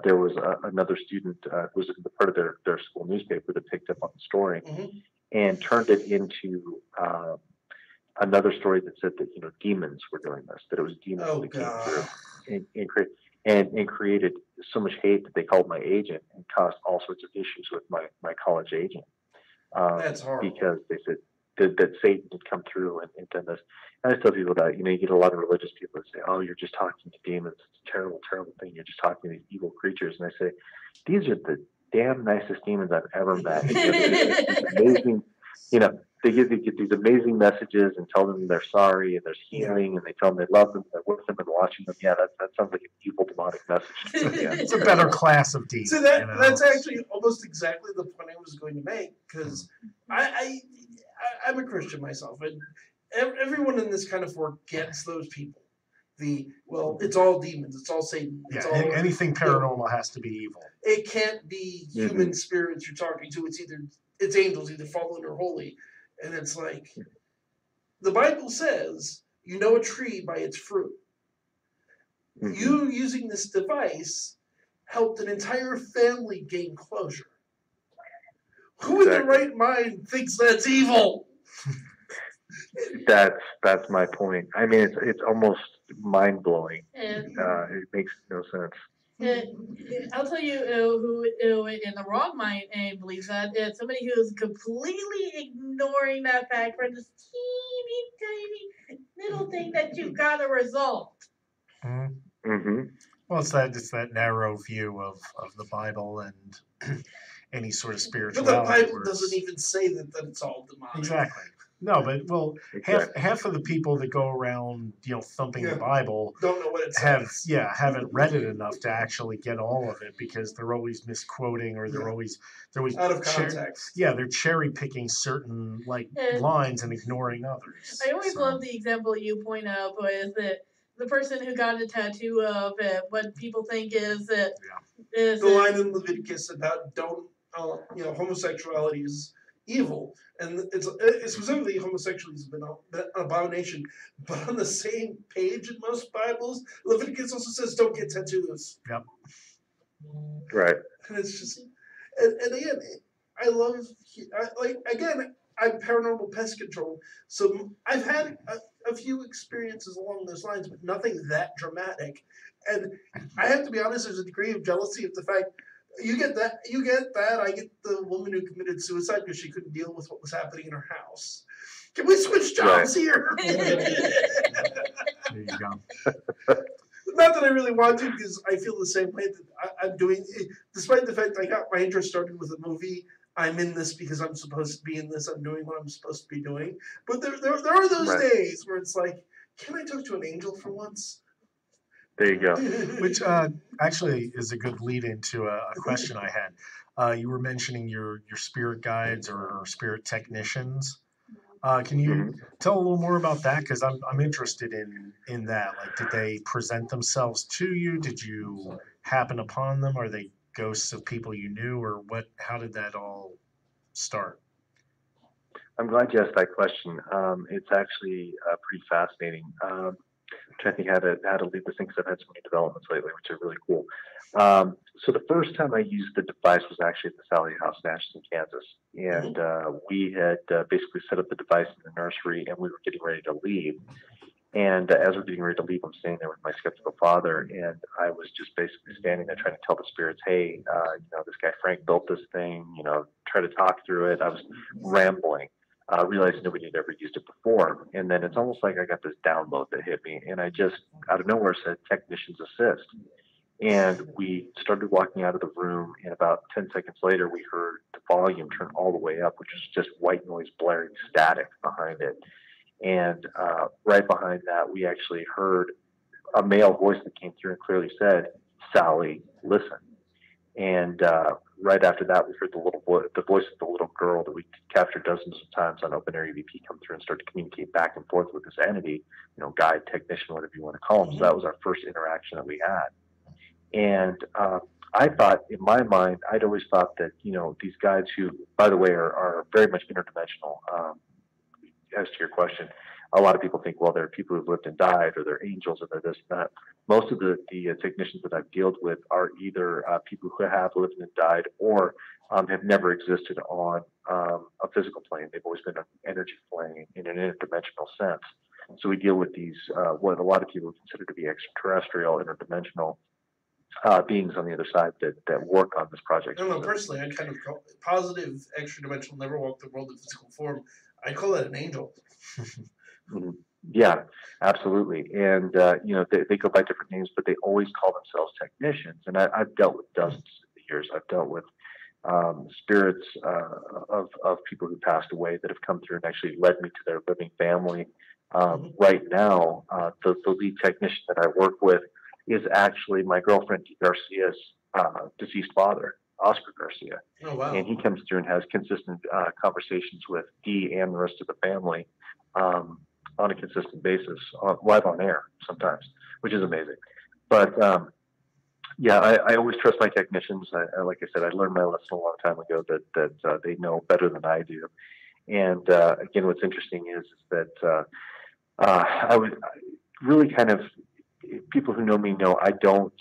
there was another student who was the part of their school newspaper that picked up on the story and turned it into another story that said that demons were doing this, that it was demons that came through and created so much hate that they called my agent and caused all sorts of issues with my college agent.
That's horrible.
Because they said that Satan had come through and done this. And I tell people that, you get a lot of religious people that say, oh, you're just talking to demons. It's a terrible, terrible thing. You're just talking to these evil creatures. And I say, these are the damn nicest demons I've ever met. It's amazing, they get these amazing messages and tell them they're sorry and there's healing, and they tell them they love them, they're with them and watching them. Yeah, that sounds like an evil demonic message. Yeah.
It's a better class of demons.
So that's actually almost exactly the point I was going to make, because I'm a Christian myself, and everyone in this kind of forgets those people. It's all demons, it's all Satan. It's all,
anything paranormal has to be evil.
It can't be human spirits you're talking to. It's angels, either fallen or holy. And it's like, the Bible says, you know a tree by its fruit. You using this device helped an entire family gain closure. Who in their right mind thinks that's evil?
That's my point. I mean, it's almost mind blowing. It makes no sense.
Uh, I'll tell you who in the wrong mind believes that. It's somebody who is completely ignoring that fact for this teeny tiny little thing that you got a result.
Mm-hmm. Well, it's that narrow view of the Bible and any sort of spirituality.
But the Bible doesn't even say that it's all demonic.
Exactly. No, but half of the people that go around, thumping the Bible
don't know what it says.
Haven't read it enough to actually get all of it because they're always misquoting or they're always
out of context.
They're cherry picking certain lines and ignoring others.
I always love the example you point out with the person who got a tattoo of what people think is the
line in Leviticus about homosexuality is evil, and it's specifically homosexuality has been an abomination. But on the same page in most Bibles, Leviticus also says don't get tattoos.
Yep.
Right.
And it's just, and again, I love I'm paranormal pest control, so I've had a few experiences along those lines, but nothing that dramatic. And I have to be honest, there's a degree of jealousy of the fact. You get that. I get the woman who committed suicide because she couldn't deal with what was happening in her house. Can we switch jobs here?
There you go.
Not that I really want to, because I feel the same way that I'm doing. Despite the fact I got my interest started with a movie, I'm in this because I'm supposed to be in this. I'm doing what I'm supposed to be doing. But there are those days where it's like, can I talk to an angel for once?
There you go.
Which actually is a good lead into a question I had. You were mentioning your spirit guides or spirit technicians. Can you tell a little more about that? Because I'm interested in that. Like, did they present themselves to you? Did you happen upon them? Are they ghosts of people you knew, or what? How did that all start?
I'm glad you asked that question. It's actually pretty fascinating. I think how to lead this thing because I've had so many developments lately, which are really cool. So the first time I used the device was actually at the Sally House in Ashton, Kansas, and we had basically set up the device in the nursery, and we were getting ready to leave. And as we're getting ready to leave, I'm standing there with my skeptical father, and I was just basically standing there trying to tell the spirits, hey, this guy Frank built this thing, try to talk through it. I was rambling. Realized nobody had ever used it before. And then it's almost like I got this download that hit me. And I just, out of nowhere, said, technicians assist. And we started walking out of the room. And about 10 seconds later, we heard the volume turn all the way up, which was just white noise blaring static behind it. And right behind that, we actually heard a male voice that came through and clearly said, Sally, listen. And right after that, we heard the voice of the little girl that we captured dozens of times on open air EVP come through and start to communicate back and forth with this entity, guide, technician, whatever you want to call him. So that was our first interaction that we had. And I thought, in my mind, I'd always thought that, these guides who, by the way, are very much interdimensional, as to your question, a lot of people think, well, there are people who've lived and died, or they're angels, or they're this and that. Most of the technicians that I've dealt with are either people who have lived and died, or have never existed on a physical plane. They've always been an energy plane in an interdimensional sense. So we deal with these, what a lot of people consider to be extraterrestrial, interdimensional beings on the other side that work on this project.
I don't know, personally, I kind of call it positive extra-dimensional, never walk the world in physical form. I call that an angel.
Yeah, absolutely. And, they go by different names, but they always call themselves technicians. And I've dealt with dozens of the years. I've dealt with spirits of people who passed away that have come through and actually led me to their living family. Right now, the lead technician that I work with is actually my girlfriend Garcia's deceased father, Oscar Garcia.
Oh, wow.
And he comes through and has consistent conversations with Dee and the rest of the family on a consistent basis, live on air sometimes, which is amazing. But I always trust my technicians. Like I said, I learned my lesson a long time ago that they know better than I do. And again, what's interesting is that I would really kind of, people who know me know I don't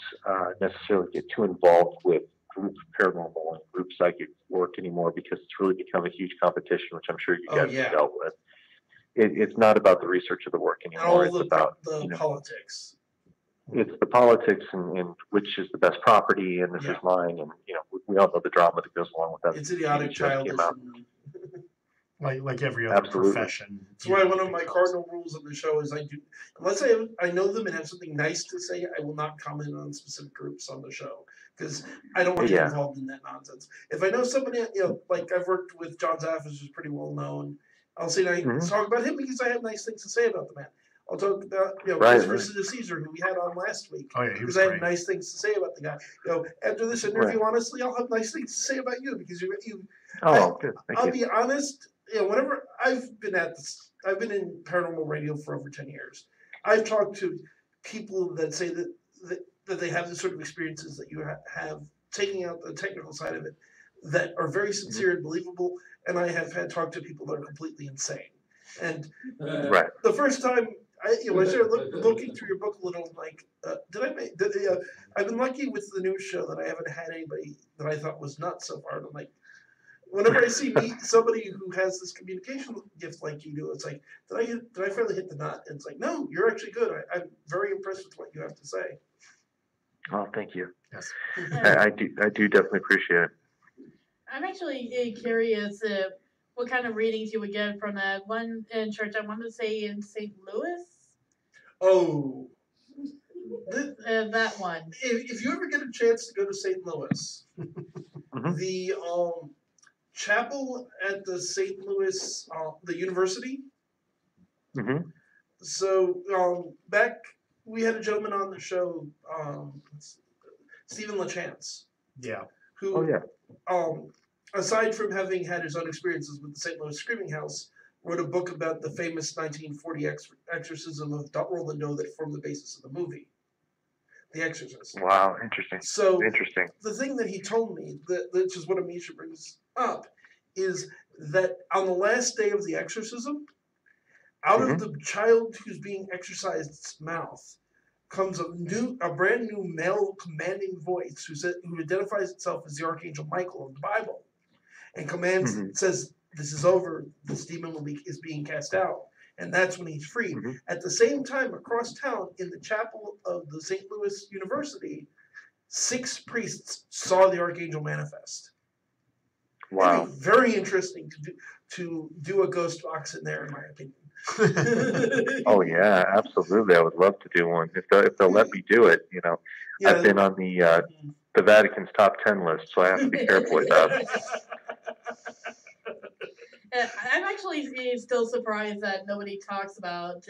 necessarily get too involved with group paranormal and group psychic work anymore, because it's really become a huge competition, which I'm sure you guys have dealt with. It's not about the research of the work anymore. It's about
the politics.
it's the politics and which is the best property, and this is mine, and we all know the drama that goes along with that.
It's idiotic, childish.
Like every other profession.
That's why one of my cardinal rules of the show is unless I know them and have something nice to say, I will not comment on specific groups on the show because I don't want to get involved in that nonsense. If I know somebody, like I've worked with John Zaffis, who's pretty well known, I'll say talk about him because I have nice things to say about the man. I'll talk about Chris versus Caesar, who we had on last week, because I have nice things to say about the guy. After this interview, honestly, I'll have nice things to say about you because you.
Good.
I'll be honest. Whenever I've been I've been in paranormal radio for over 10 years. I've talked to people that say that they have the sort of experiences that you have, taking out the technical side of it, that are very sincere and believable. And I have had talked to people that are completely insane. And the first time I started looking through your book a little, like, I've been lucky with the news show that I haven't had anybody that I thought was nuts so far. And I'm like, whenever I see somebody who has this communication gift like you do, it's like, did I finally hit the nut? And it's like, no, you're actually good. I'm very impressed with what you have to say.
Oh, thank you.
Yes,
I do definitely appreciate it.
I'm actually curious what kind of readings you would get from that one in church. I want to say in St. Louis.
Oh,
that one.
If you ever get a chance to go to St. Louis, the chapel at the St. Louis, the university. So back, we had a gentleman on the show, Stephen LaChance.
Yeah.
Who, aside from having had his own experiences with the St. Louis Screaming House, wrote a book about the famous 1940 exorcism of Roland Doe that formed the basis of the movie, The Exorcist.
Wow, interesting.
So
interesting.
The thing that he told me, which is what Amisha brings up, is that on the last day of the exorcism, out of the child who's being exorcised's mouth comes a brand new male commanding voice who identifies itself as the Archangel Michael of the Bible, and says, "This is over. This demon is being cast out," and that's when he's freed. At the same time, across town in the chapel of the St. Louis University, 6 priests saw the Archangel manifest.
Wow!
Very interesting to do a ghost box in there, in my opinion.
Oh yeah, absolutely. I would love to do one if they'll let me do it. I've been on the Vatican's top 10 list, so I have to be careful with that.
I'm actually still surprised that nobody talks about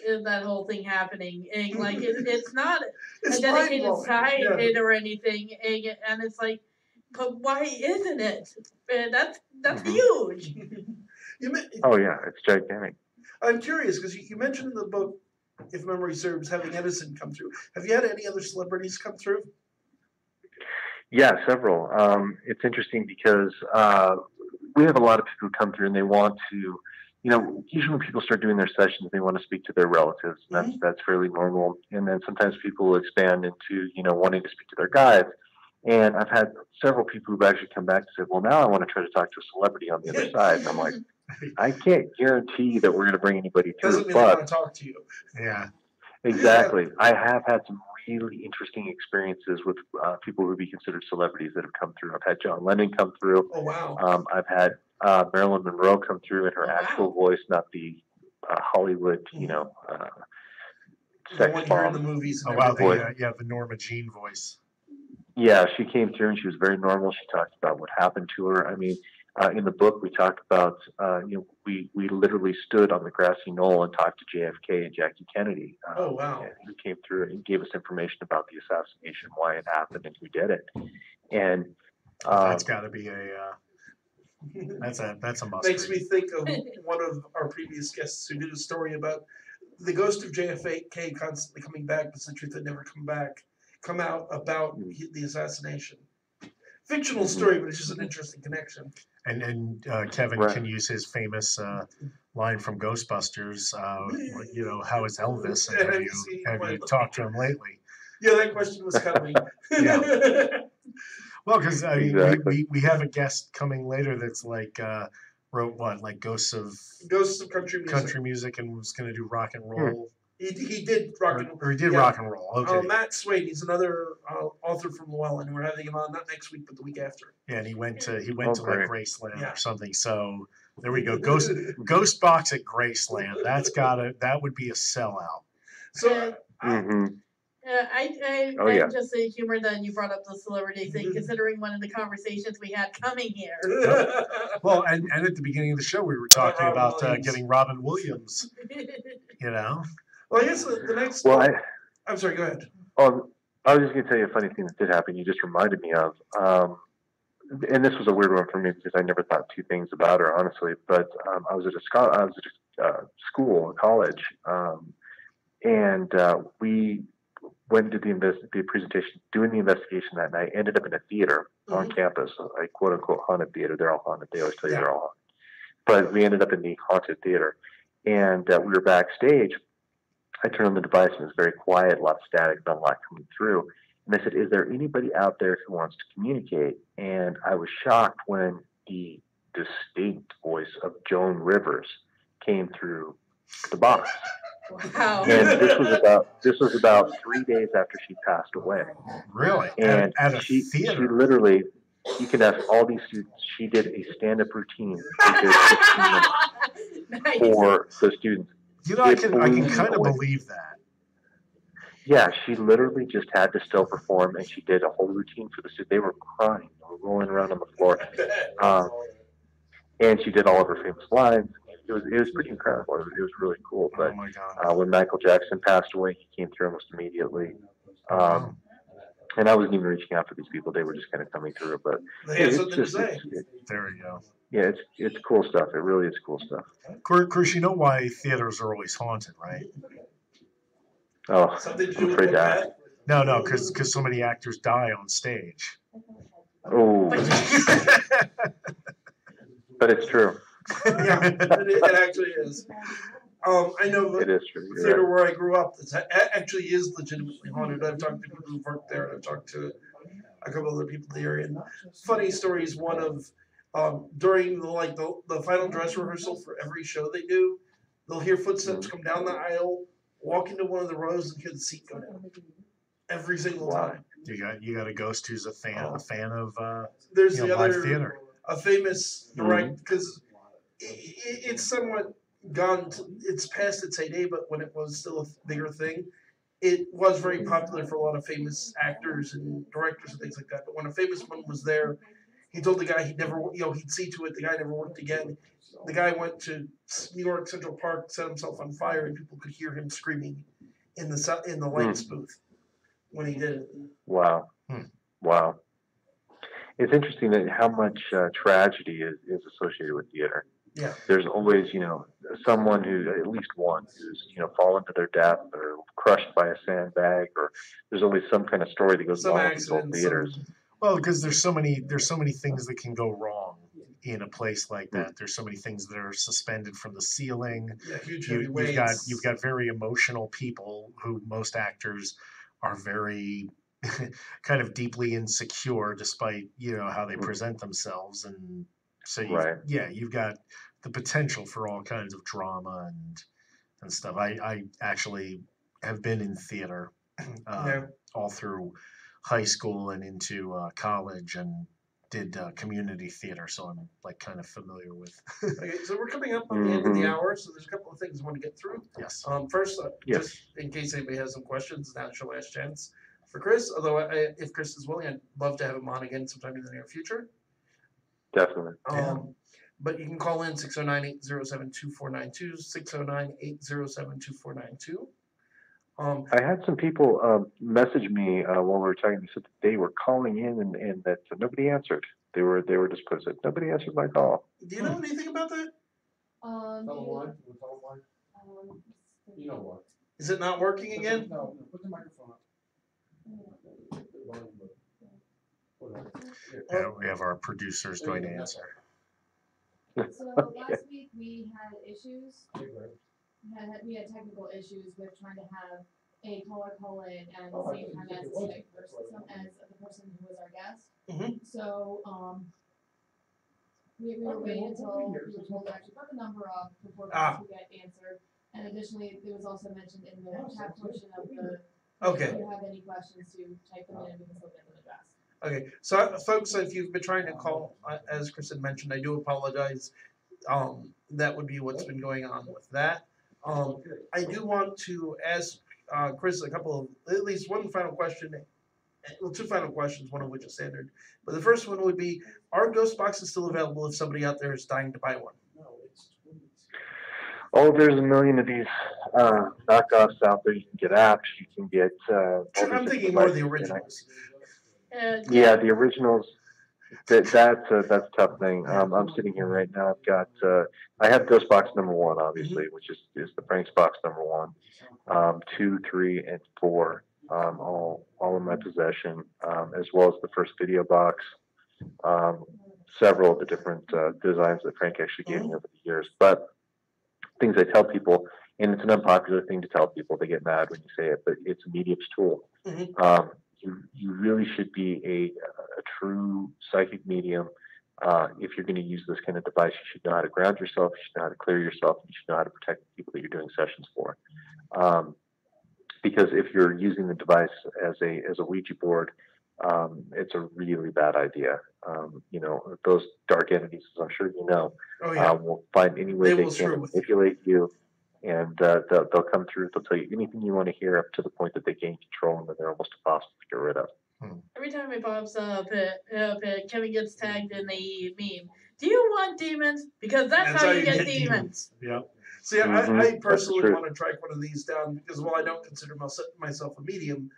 that whole thing happening. And, like, it's not a dedicated site or anything, and it's like, but why isn't it? That's huge.
Oh yeah, it's gigantic.
I'm curious because you mentioned in the book, if memory serves, having Edison come through. Have you had any other celebrities come through?
Yeah, several. It's interesting because we have a lot of people who come through and they want to, usually when people start doing their sessions, they want to speak to their relatives. And that's fairly normal. And then sometimes people will expand into, wanting to speak to their guides. And I've had several people who've actually come back and said, well, now I want to try to talk to a celebrity on the other side. And I'm like, I can't guarantee that we're going to bring anybody through.
Doesn't mean I want to talk to you.
Yeah.
Exactly. I have had some really interesting experiences with people who would be considered celebrities that have come through. I've had John Lennon come through.
Oh, wow.
I've had Marilyn Monroe come through in her actual voice, not the Hollywood, sex
one
bomb.
in the movies.
Oh, wow. The Norma Jean voice.
Yeah, she came through and she was very normal. She talked about what happened to her. I mean, in the book, we talk about, we literally stood on the grassy knoll and talked to JFK and Jackie Kennedy.
Oh, wow.
Who came through and gave us information about the assassination, why it happened, and who did it. And
that's got to be that's a must.
Makes me think of one of our previous guests who did a story about the ghost of JFK constantly coming back, but the truth had never come out about the assassination. Fictional story, but it's just an interesting connection.
And Kevin can use his famous line from Ghostbusters. How is Elvis? And have you talked to him lately?
Yeah, that question was coming.
Yeah. Well, because we have a guest coming later that's like wrote what, like Ghosts of
Country Music,
and was going to do rock and roll.
He did rock and roll.
Or he did rock and roll. Okay.
Matt Swain, he's another author from Llewellyn. We're having him on not next week, but the week after.
Yeah, and he went to like Graceland or something. So there we go. Ghost Box at Graceland. That would be a sellout.
So
I just humor that you brought up the celebrity thing, considering one of the conversations we had coming here.
Well, and at the beginning of the show, we were talking about getting Robin Williams. You know.
Well, I guess the next.
Well,
I'm sorry. Go ahead.
I was just going to tell you a funny thing that did happen. You just reminded me of, and this was a weird one for me because I never thought two things about her, honestly. But I was at a college, and we went to the presentation, doing the investigation that night. Ended up in a theater on campus, a quote unquote haunted theater. They're all haunted. They always tell you they're all haunted. But we ended up in the haunted theater, and we were backstage. I turned on the device and it was very quiet, a lot of static, not a lot coming through. And I said, "Is there anybody out there who wants to communicate?" And I was shocked when the distinct voice of Joan Rivers came through the box.
Wow.
And this was about 3 days after she passed away.
Really?
And
at a
she
theater?
literally, you can ask all these students, she did a stand-up routine. She did 15 minutes for the students.
You know, I can kind of believe that.
Yeah, she literally just had to still perform, and she did a whole routine for the students. They were crying, they were rolling around on the floor, and she did all of her famous lines. It was pretty incredible. It was really cool. But
oh my God.
When Michael Jackson passed away, he came through almost immediately. And I wasn't even reaching out for these people; they were just kind of coming through. But
there
we go.
Yeah, it's cool stuff. It really is cool stuff.
Of course, you know why theaters are always haunted, right?
Oh,
something to
I'm afraid to ask.
No, because so many actors die on stage.
Oh, but it's true.
Yeah, it actually is. I know
it is true.
The theater where I grew up actually is legitimately haunted. I've talked to people who've worked there, and I've talked to a couple other people there. And funny story is one of during the final dress rehearsal for every show they do, they'll hear footsteps come down the aisle, walk into one of the rows, and hear the seat go down every single time.
You got a ghost who's a fan of
there's the
live
other
theater.
A famous direct because it's somewhat gone. It's past its heyday, but when it was still a bigger thing, it was very popular for a lot of famous actors and directors and things like that. But when a famous one was there, he told the guy he'd never, he'd see to it. The guy never worked again. The guy went to New York Central Park, set himself on fire, and people could hear him screaming in the lights booth when he did it.
Wow, wow. It's interesting that how much tragedy is associated with theater.
Yeah.
There's always, someone at least one who's, fallen to their death or crushed by a sandbag, or there's always some kind of story that goes along with these old theaters.
Well, because there's so many things that can go wrong in a place like that. There's so many things that are suspended from the ceiling.
Yeah, huge
you've got very emotional people who most actors are very kind of deeply insecure, despite how they present themselves, and so you've got the potential for all kinds of drama and stuff. I actually have been in theater all through high school and into college, and did community theater, so I'm kind of familiar with.
Okay, so we're coming up on the end of the hour, so there's a couple of things I want to get through.
Yes.
First, just in case anybody has some questions, now's your last chance for Chris. Although, if Chris is willing, I'd love to have him on again sometime in the near future.
Definitely.
But you can call in 609-807-2492, 609-807-2492.
I had some people message me while we were talking. They said that they were calling in and that nobody answered. They were just put it. Nobody answered my call.
Do you know anything about that?
You know what?
Is it not working again?
No, put the microphone up.
Yeah, we have our producers going to answer.
So last week we had issues. We had technical issues with trying to have a caller call in and at the same time as the person who was our guest. So we were waiting until we were told to actually put the number up before we could get answered. And additionally, it was also mentioned in the chat portion of the.
Okay.
If you have any questions, to type them in, we can still get them addressed.
Okay, so folks, if you've been trying to call, as Chris had mentioned, I do apologize. That would be what's been going on with that. I do want to ask Chris a couple of, at least one final question, well, two final questions, one of which is standard. But the first one would be, are ghost boxes still available if somebody out there is dying to buy one?
Oh, there's a million of these knockoffs out there. You can get apps. You can get.
I'm thinking more of the originals.
Yeah, the originals. That's a tough thing. I'm sitting here right now. I've got. I have Ghost Box number 1, obviously, which is the Frank's Box number 1, 2, 3, and 4. All in my possession, as well as the first video box. Several of the different designs that Frank actually gave me over the years, but. Things I tell people, and it's an unpopular thing to tell people. They get mad when you say it, but it's a medium's tool. You really should be a true psychic medium. If you're going to use this kind of device, you should know how to ground yourself. You should know how to clear yourself. You should know how to protect the people that you're doing sessions for. Because if you're using the device as a Ouija board, it's a really bad idea. Those dark entities, as I'm sure you know, will find any way they can to manipulate you, and they'll come through. They'll tell you anything you want to hear, up to the point that they gain control, and then they're almost impossible to get rid of.
Every time it pops up, Kevin gets tagged in the meme. Do you want demons? Because that's how you get demons.
Yeah.
See, I personally want to track one of these down because while I don't consider myself a medium,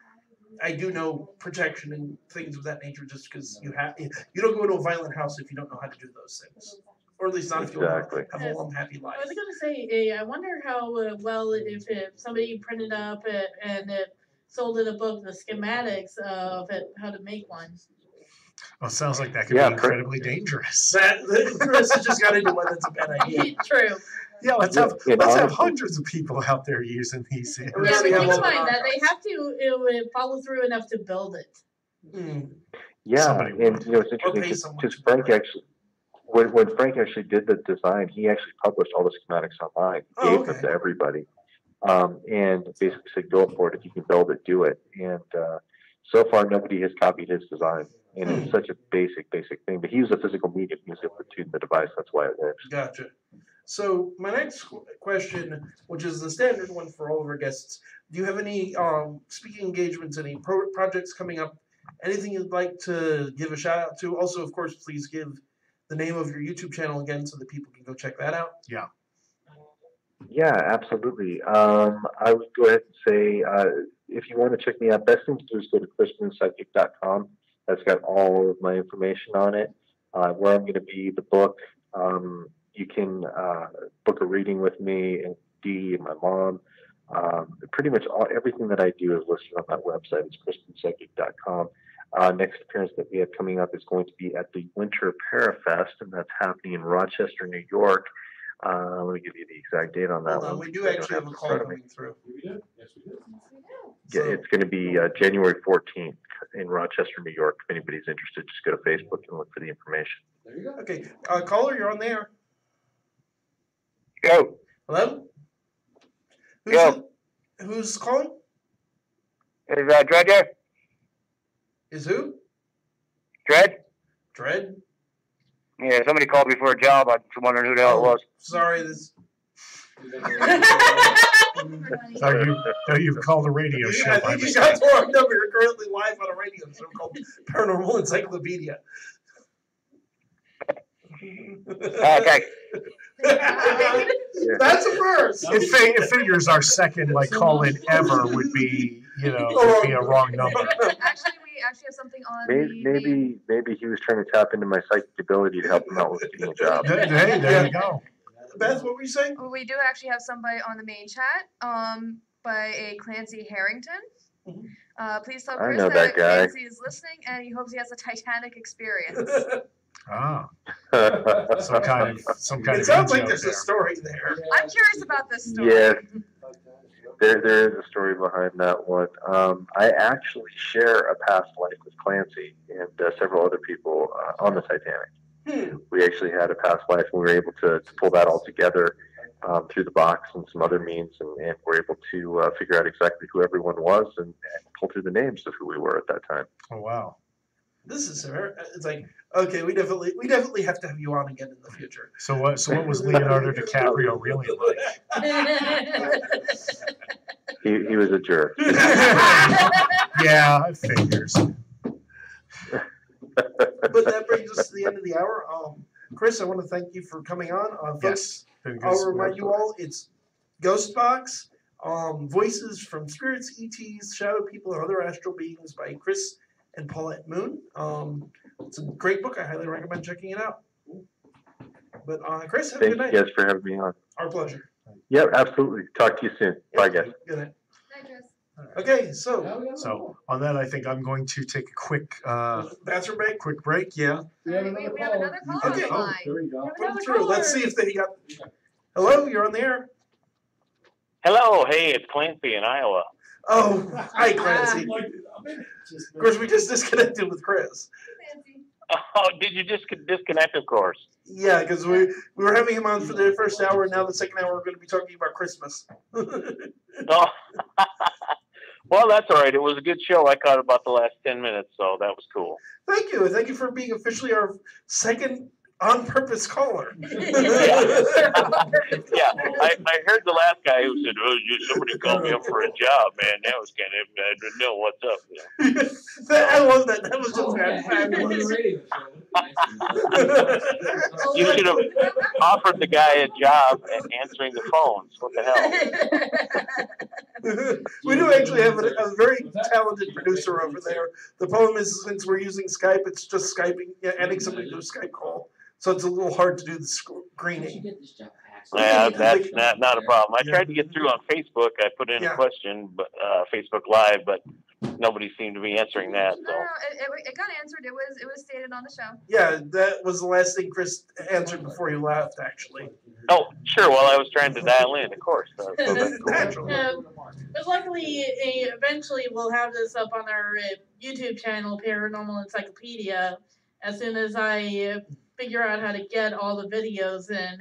I do know protection and things of that nature. Just because you don't go into a violent house if you don't know how to do those things, or at least not if you want to have a long, happy life.
I was going to say, I wonder how well if somebody printed up and sold in a book the schematics of how to make one.
Well, it sounds like that could be incredibly dangerous.
Chris has just got into one that's a bad idea.
True.
Yeah, let's have hundreds of people out there using these.
Yeah, but keep in mind that they have to follow through enough to build it.
Yeah, and it's interesting because Frank actually, when Frank actually did the design, he actually published all the schematics online, gave them to everybody, and basically said, "Go for it. If you can build it, do it." And so far, nobody has copied his design. And it's such a basic thing. But he was a physical medium. He was able to tune the device. That's why it works.
Gotcha. So my next question, which is the standard one for all of our guests, do you have any speaking engagements, any projects coming up, anything you'd like to give a shout out to? Also, of course, please give the name of your YouTube channel again so that people can go check that out.
Yeah.
Yeah, absolutely. I would go ahead and say, if you want to check me out, best thing to do is go to ChristianPsychic.com. That's got all of my information on it, where I'm going to be, the book. You can book a reading with me and Dee and my mom. Pretty much everything that I do is listed on that website. It's ChristianPsychic.com. Next appearance that we have coming up is going to be at the Winter Parafest, and that's happening in Rochester, New York. Let me give you the exact date on that one.
We do actually have a call coming through.
Yes, we do.
Yeah, it's going to be January 14th in Rochester, New York. If anybody's interested, just go to Facebook and look for the information.
There you go. Okay, caller, you're on there.
Yo.
Hello? Who's calling?
Is Dredd there?
Is who?
Dredd?
Dredd?
Yeah, somebody called me for a job. I'm wondering who the hell it was.
Sorry, this.
You've called a radio show.
I think you got the wrong number. You're currently live on a radio show called Paranormal Encyclopedia.
Thanks.
That's a first.
It figures our second call in ever would be a wrong number.
Actually, we have something on.
Maybe he was trying to tap into my psychic ability to help him out with getting a job.
Hey, there you go.
Beth, what were you saying?
We do actually have somebody on the main chat, by a Clancy Harrington. Please tell Chris that Clancy is listening and he hopes he has a Titanic experience.
Some kind of.
It sounds like there's a story there.
I'm curious about this story.
Yes, there is a story behind that one. I actually share a past life with Clancy and several other people on the Titanic. We actually had a past life, and we were able to pull that all together. through the box and some other means, and were able to figure out exactly who everyone was and pull through the names of who we were at that time.
Oh wow!
This is it's like, okay, we definitely have to have you on again in the future.
So what was Leonardo DiCaprio really like?
He was a jerk.
Yeah, it figures.
But that brings us to the end of the hour. Chris, I want to thank you for coming on.
Yes.
I'll remind you all, it's Ghost Box, Voices from Spirits, ETs, Shadow People, and Other Astral Beings by Chris and Paulette Moon. It's a great book. I highly recommend checking it out. But Chris, have a good night.
Thank you guys for having me on.
Our pleasure.
Yeah, absolutely. Talk to you soon. Bye, guys.
Good night.
Hi, Chris.
Okay, so
on that, I think I'm going to take a quick
bathroom break.
Quick break. Yeah.
We have another caller
Okay.
on the line.
There we go.
We have
Put
another
them through.
caller.
Let's see if they got. Hello, you're on the air.
Hello, hey, it's Clancy in Iowa.
Oh, hi, Clancy. Of course, we just disconnected with Chris.
Nancy.
Oh, did you just disconnect, of course?
Yeah, because we were having him on for the first hour, and now the second hour we're going to be talking about Christmas.
Oh, well, that's all right. It was a good show. I caught about the last 10 minutes, so that was cool.
Thank you. Thank you for being officially our second on-purpose caller.
Yeah, I heard the last guy who said, "Oh, somebody called me up for a job, man. That was kind of, I didn't know what's up."
I love that. That was just fabulous.
You should have offered the guy a job at answering the phones. What the hell?
We do actually have a very talented producer over there. The problem is, since we're using Skype, it's just Skyping, adding somebody to a Skype call. So it's a little hard to do the screening.
Yeah, that's not a problem. I tried to get through on Facebook. I put in a question, but Facebook Live, but nobody seemed to be answering that. So.
No, it got answered. It was stated on the show.
Yeah, that was the last thing Chris answered before you left, actually.
Oh, sure. Well, I was trying to dial in, of course. So
Naturally.
But luckily, eventually we'll have this up on our YouTube channel, Paranormal Encyclopedia, as soon as I figure out how to get all the videos and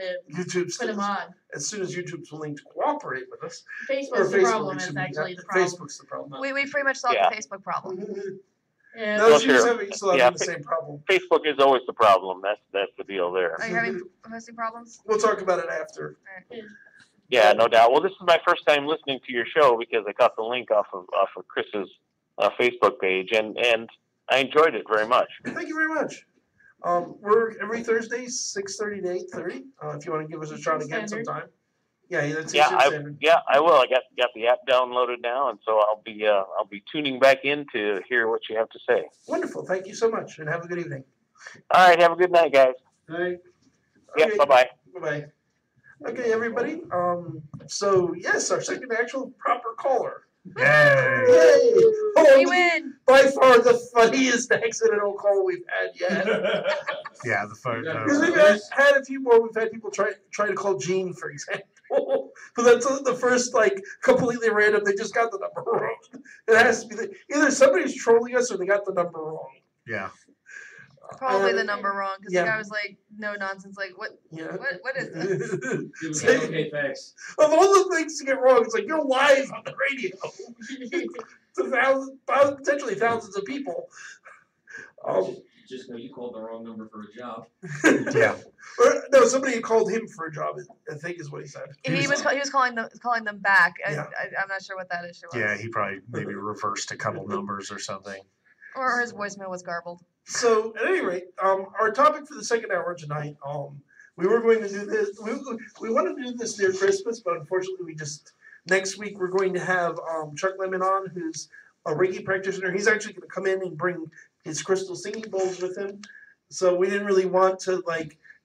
put them on.
As soon as YouTube's willing to cooperate with us.
Facebook's the problem. Is actually the problem.
Facebook's the problem.
We pretty much solved the Facebook problem.
Yeah.
No, she's still having the same problem.
Facebook is always the problem. That's the deal there.
Are you having hosting problems?
We'll talk about it after.
Yeah, no doubt. Well, this is my first time listening to your show because I got the link off of Chris's Facebook page, and I enjoyed it very much.
Thank you very much. We're every Thursday, 6:30 to 8:30. If you want to give us a shot again sometime. Yeah, that's
I will. I got the app downloaded now, and so I'll be tuning back in to hear what you have to say.
Wonderful. Thank you so much, and have a good evening.
All right. Have a good night, guys.
Night.
Yeah.
Okay.
Bye-bye.
Bye-bye. Okay, everybody. So yes, our second actual proper caller.
Yay!
Yay!
We win.
By far the funniest accidental call we've had yet.
Yeah, the phone.
Because we've had a few more. We've had people try to call Gene, for example. But that's the first, completely random. They just got the number wrong. It has to be either somebody's trolling us or they got the number wrong.
Yeah.
Probably the number wrong because the guy was like, no nonsense. Like, what?
Yeah.
What is this?
Okay, thanks.
Of all the things to get wrong, it's like you're live on the radio to potentially thousands of people.
Just know you called the wrong number for a job.
Yeah.
Or, no, somebody called him for a job. I think is what he said.
He was calling them back. I'm not sure what that issue was.
Yeah, he probably maybe reversed a couple numbers or something.
Or his voicemail was garbled.
So at any rate, our topic for the second hour tonight, we were going to do this. We wanted to do this near Christmas, but unfortunately, next week we're going to have Chuck Lemon on, who's a Reiki practitioner. He's actually going to come in and bring his crystal singing bowls with him. So we didn't really want to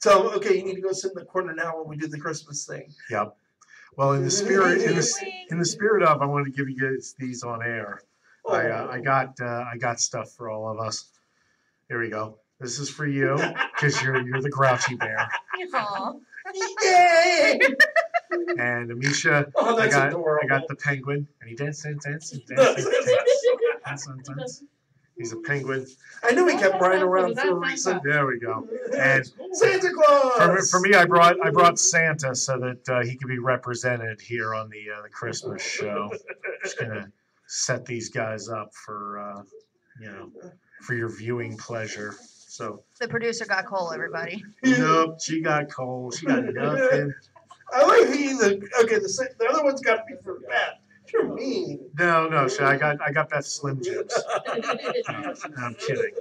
tell him, okay, you need to go sit in the corner now when we do the Christmas thing.
Yep. Well, in the spirit of, I wanted to give you guys these on air. I got stuff for all of us. Here we go. This is for you because you're the grouchy bear.
Aww.
Yay!
And Amisha,
I
got the penguin, and he dance. He's a penguin.
I knew he kept Brian around for a reason.
There we go. And
Santa Claus.
For me, I brought Santa so that he could be represented here on the Christmas show. Just gonna set these guys up for for your viewing pleasure. So
the producer got coal, everybody.
Nope, she got coal. She got nothing.
I like the other one's got to be for Beth. You're mean.
No, I got Beth Slim Jims. I'm kidding.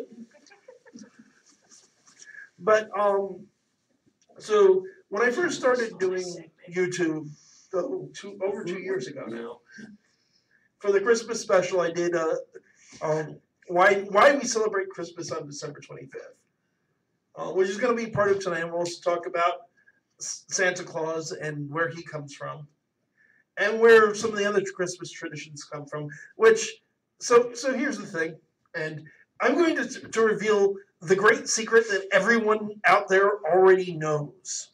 But so when I first started doing YouTube, over 2 years ago now, for the Christmas special, I did why we celebrate Christmas on December 25th, which is going to be part of tonight. We'll also talk about Santa Claus and where he comes from, and where some of the other Christmas traditions come from. So here's the thing, and I'm going to reveal the great secret that everyone out there already knows.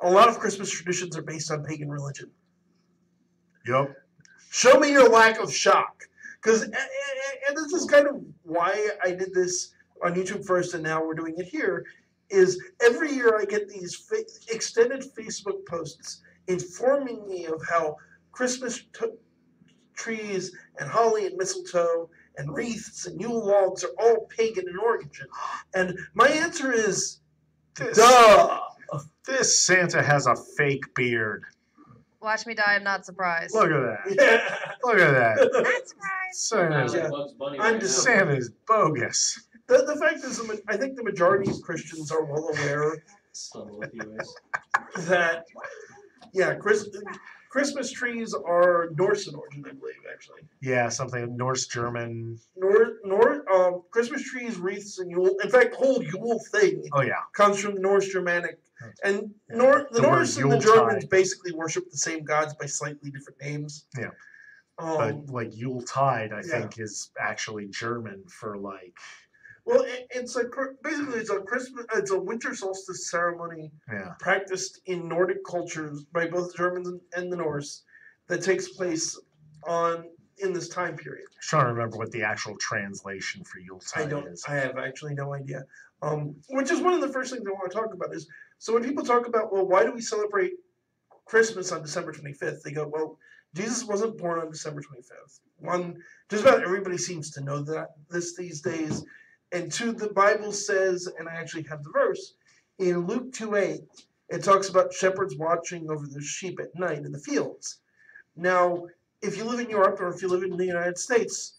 A lot of Christmas traditions are based on pagan religion.
Yep.
Show me your lack of shock. And this is kind of why I did this on YouTube first, and now we're doing it here, is every year I get these extended Facebook posts informing me of how Christmas trees and holly and mistletoe and wreaths and Yule logs are all pagan in origin. And my answer is, duh!
This Santa has a fake beard.
Watch me die, I'm not surprised.
Look at that.
Yeah.
Look at that.
Not surprised.
Santa's bogus.
The fact is, I think the majority of Christians are well aware that, Christmas trees are Norse in origin, I believe, actually.
Yeah, something Norse, German.
Christmas trees, wreaths, and Yule. In fact, the whole Yule thing comes from the Norse Germanic. And the Norse and the Germans basically worship the same gods by slightly different names.
Yeah. But like Yuletide, I think, is actually German for like.
Well, it's basically it's a winter solstice ceremony practiced in Nordic cultures by both the Germans and the Norse that takes place in this time period.
I'm trying to remember what the actual translation for Yuletide is.
I have actually no idea. Which is one of the first things I want to talk about is, so when people talk about, well, why do we celebrate Christmas on December 25th? They go, well, Jesus wasn't born on December 25th. One, just about everybody seems to know these days. And two, the Bible says, and I actually have the verse, in Luke 2:8, it talks about shepherds watching over their sheep at night in the fields. Now, if you live in Europe or if you live in the United States,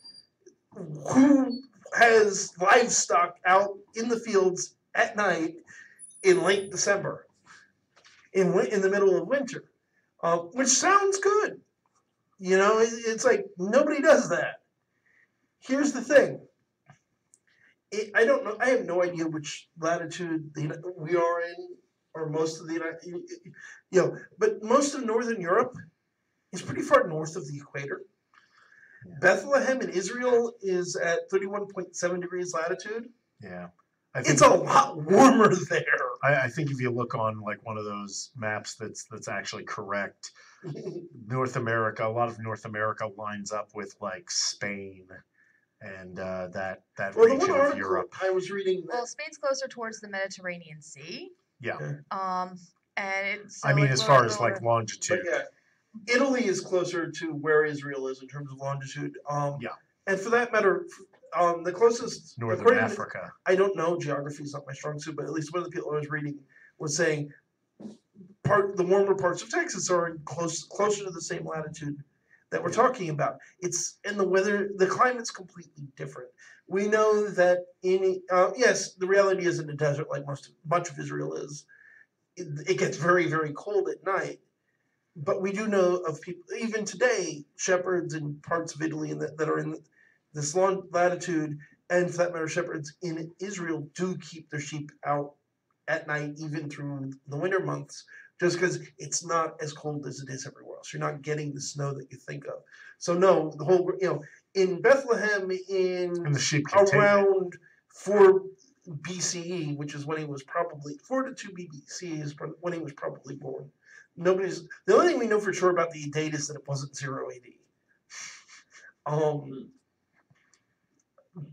who has livestock out in the fields at night in late December, in the middle of winter? Which sounds good. It's like nobody does that. Here's the thing. I don't know. I have no idea which latitude we are in, or most of the but most of Northern Europe is pretty far north of the equator. Yeah. Bethlehem in Israel is at 31.7 degrees latitude.
Yeah.
It's a lot warmer there.
I think if you look on like one of those maps that's actually correct, North America, a lot of North America lines up with like Spain and that region of Europe.
I was reading that.
Well, Spain's closer towards the Mediterranean Sea.
Yeah.
And it's
as far as like longitude.
But yeah, Italy is closer to where Israel is in terms of longitude. And for that matter, the closest
Northern Africa.
I don't know, geography is not my strong suit, but at least one of the people I was reading was saying the warmer parts of Texas are closer to the same latitude that we're talking about. And the climate's completely different. We know that yes, the reality is in the desert, like much of Israel is, it gets very, very cold at night. But we do know of people, even today, shepherds in parts of Italy that are in this long latitude, and for that matter, shepherds in Israel do keep their sheep out at night, even through the winter months, just because it's not as cold as it is everywhere else. You're not getting the snow that you think of. So no, the whole, in Bethlehem
and the sheep
around 4 BCE, which is when he was probably 4 to 2 BCE is when he was probably born. The only thing we know for sure about the date is that it wasn't 0 AD.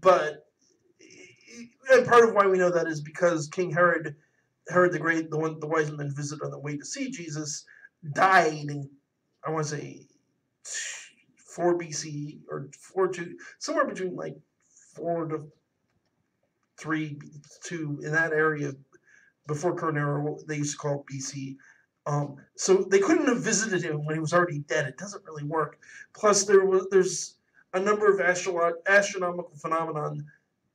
But and part of why we know that is because King Herod the Great, the wise men visited on the way to see Jesus, died in, I want to say, 4 BC or 4 somewhere between like 4 to 3 2 in that area before current era, they used to call BC. So they couldn't have visited him when he was already dead. It doesn't really work. Plus, there's a number of astronomical phenomenon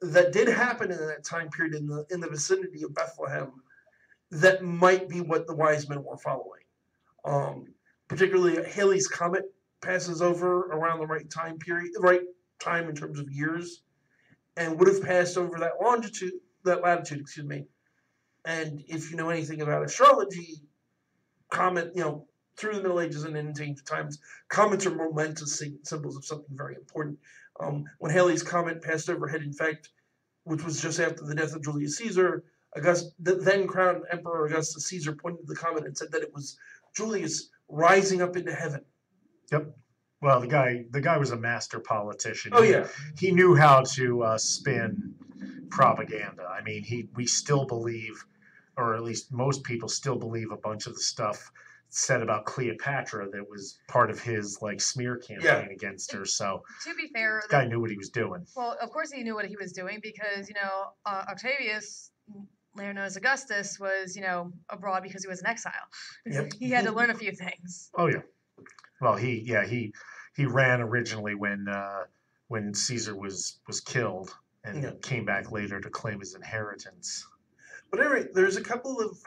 that did happen in that time period in the vicinity of Bethlehem that might be what the wise men were following. Particularly, Halley's Comet passes over around the right time in terms of years, and would have passed over that latitude, excuse me. And if you know anything about astrology, comet, through the Middle Ages and into ancient times, comets are momentous symbols of something very important. When Halley's Comet passed overhead, in fact, which was just after the death of Julius Caesar, the then crowned Emperor Augustus Caesar pointed to the comet and said that it was Julius rising up into heaven.
Yep. Well, the guy was a master politician.
Oh yeah.
He knew how to spin propaganda. I mean, we still believe, or at least most people still believe, a bunch of the stuff said about Cleopatra that was part of his smear campaign against her. So
to be fair,
the guy knew what he was doing.
Well, of course he knew what he was doing because Octavius, later known as Augustus, was abroad because he was in exile.
Yep.
He had to learn a few things.
Oh yeah. Well, he ran originally when Caesar was killed and came back later to claim his inheritance.
But anyway, there's a couple of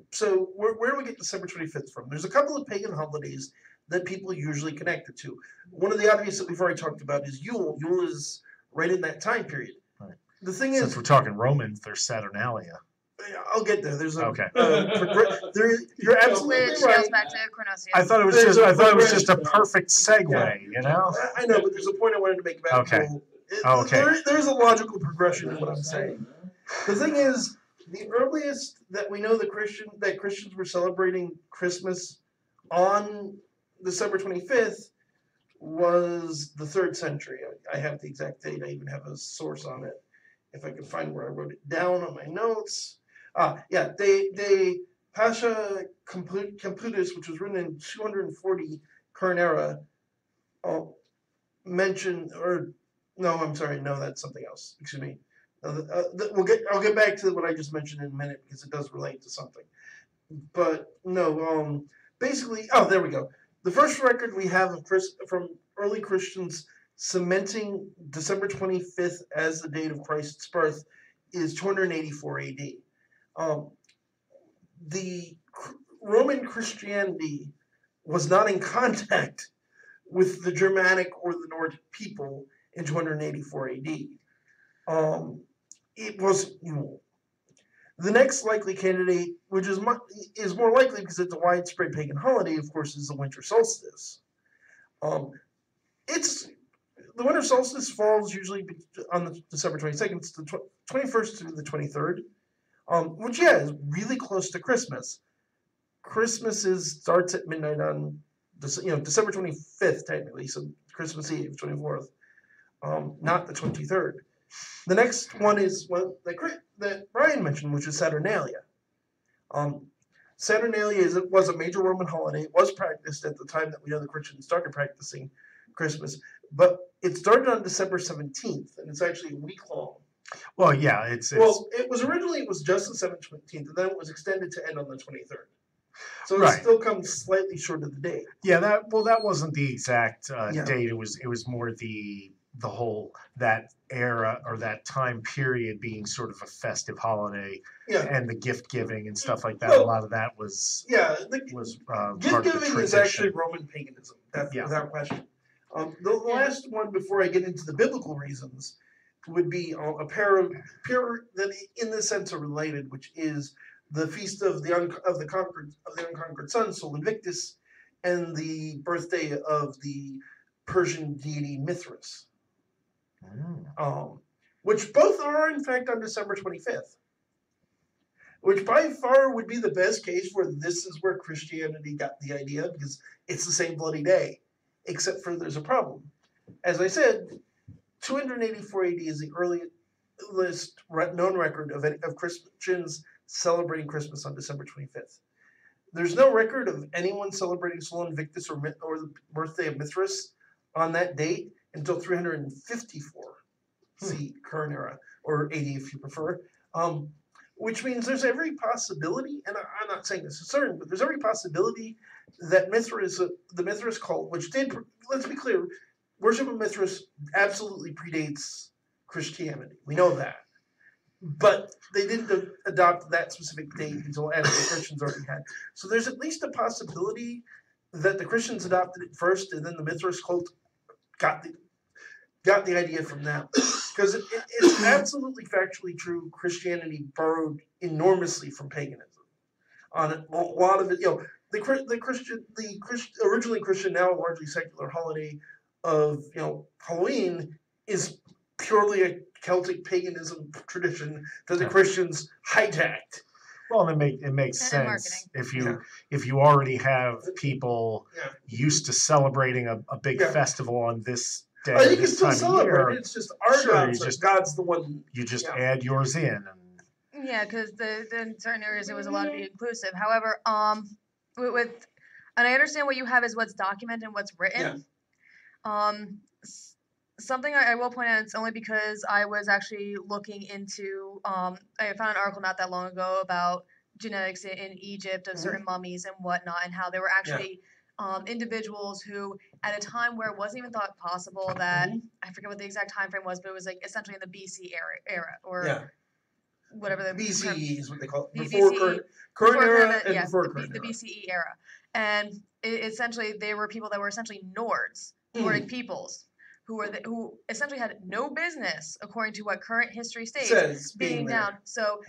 so where do we get December 25th from? There's a couple of pagan holidays that people usually connect it to. One of the obvious that we've already talked about is Yule. Yule is right in that time period.
Right.
The thing
Since
is,
we're talking Romans, there's Saturnalia.
I'll get there. There's
okay.
You're absolutely
Which
right.
goes back to Chronosia.
I thought it was just a perfect segue.
I know, but there's a point I wanted to make about Yule. There's a logical progression in what I'm saying. The thing is, the earliest that we know that Christians were celebrating Christmas on December 25th was the 3rd century. I have the exact date. I even have a source on it, if I can find where I wrote it down on my notes. De Pascha Computus, which was written in 240 current era, I'll get something else. Excuse me. I'll get back to what I just mentioned in a minute because it does relate to something. But no, basically, there we go. The first record we have from early Christians cementing December 25th as the date of Christ's birth is 284 AD. The Roman Christianity was not in contact with the Germanic or the Nordic people in 284 AD. It was Yule. The next likely candidate, which is more likely because it's a widespread pagan holiday, of course, is the winter solstice. The winter solstice falls usually on December 22nd. It's the 21st to the 23rd, which is really close to Christmas. Christmas starts at midnight on December 25th technically, so Christmas Eve, 24th, not the 23rd. The next one is one that Brian mentioned, which is Saturnalia. Saturnalia was a major Roman holiday. It was practiced at the time that we know the Christians started practicing Christmas, but it started on December 17th, and it's actually a week long.
Well, yeah, it
was just the 17th, and then it was extended to end on the 23rd. So it still comes slightly short of the date.
Yeah, that wasn't the exact date. It was more the whole that era or that time period being sort of a festive holiday, and the gift giving and stuff like that. Well, a lot of that was
gift giving is actually Roman paganism, without question. The last one before I get into the biblical reasons would be a pair that in this sense are related, which is the feast of the unconquered sun, Sol Invictus, and the birthday of the Persian deity Mithras. Which both are in fact on December 25th, which by far would be the best case where this is where Christianity got the idea, because it's the same bloody day, except for there's a problem. As I said, 284 AD is the earliest known record of Christians celebrating Christmas on December 25th. There's no record of anyone celebrating Sol Invictus or the birthday of Mithras on that date until 354 CE, current era, or AD if you prefer. Which means there's every possibility, and I'm not saying this is certain, but there's every possibility that Mithras, the Mithras cult, which did, let's be clear, worship of Mithras absolutely predates Christianity. We know that. But they didn't adopt that specific date until after the Christians already had. So there's at least a possibility that the Christians adopted it first, and then the Mithras cult got the idea from them. Because it's absolutely factually true. Christianity borrowed enormously from paganism. On a lot of it, the originally Christian, now largely secular holiday of Halloween is purely a Celtic paganism tradition that the Christians hijacked.
Well, it makes sense if you already have people used to celebrating a big festival on this day.
You can still celebrate it. It's just our God's the one.
You just add yours in.
Yeah, because in certain areas it was allowed to be inclusive. However, and I understand what you have is what's documented and what's written. Yeah. Something I will point out, it's only because I was actually looking into, I found an article not that long ago about genetics in Egypt of certain mummies and whatnot, and how there were actually individuals who, at a time where it wasn't even thought possible that, I forget what the exact time frame was, but it was like essentially in the BC era or whatever the
BCE is what they call it. Before current era and before current era.
The BCE era. And essentially they were people that were essentially Nordic peoples. Who essentially had no business, according to what current history states, being down. So,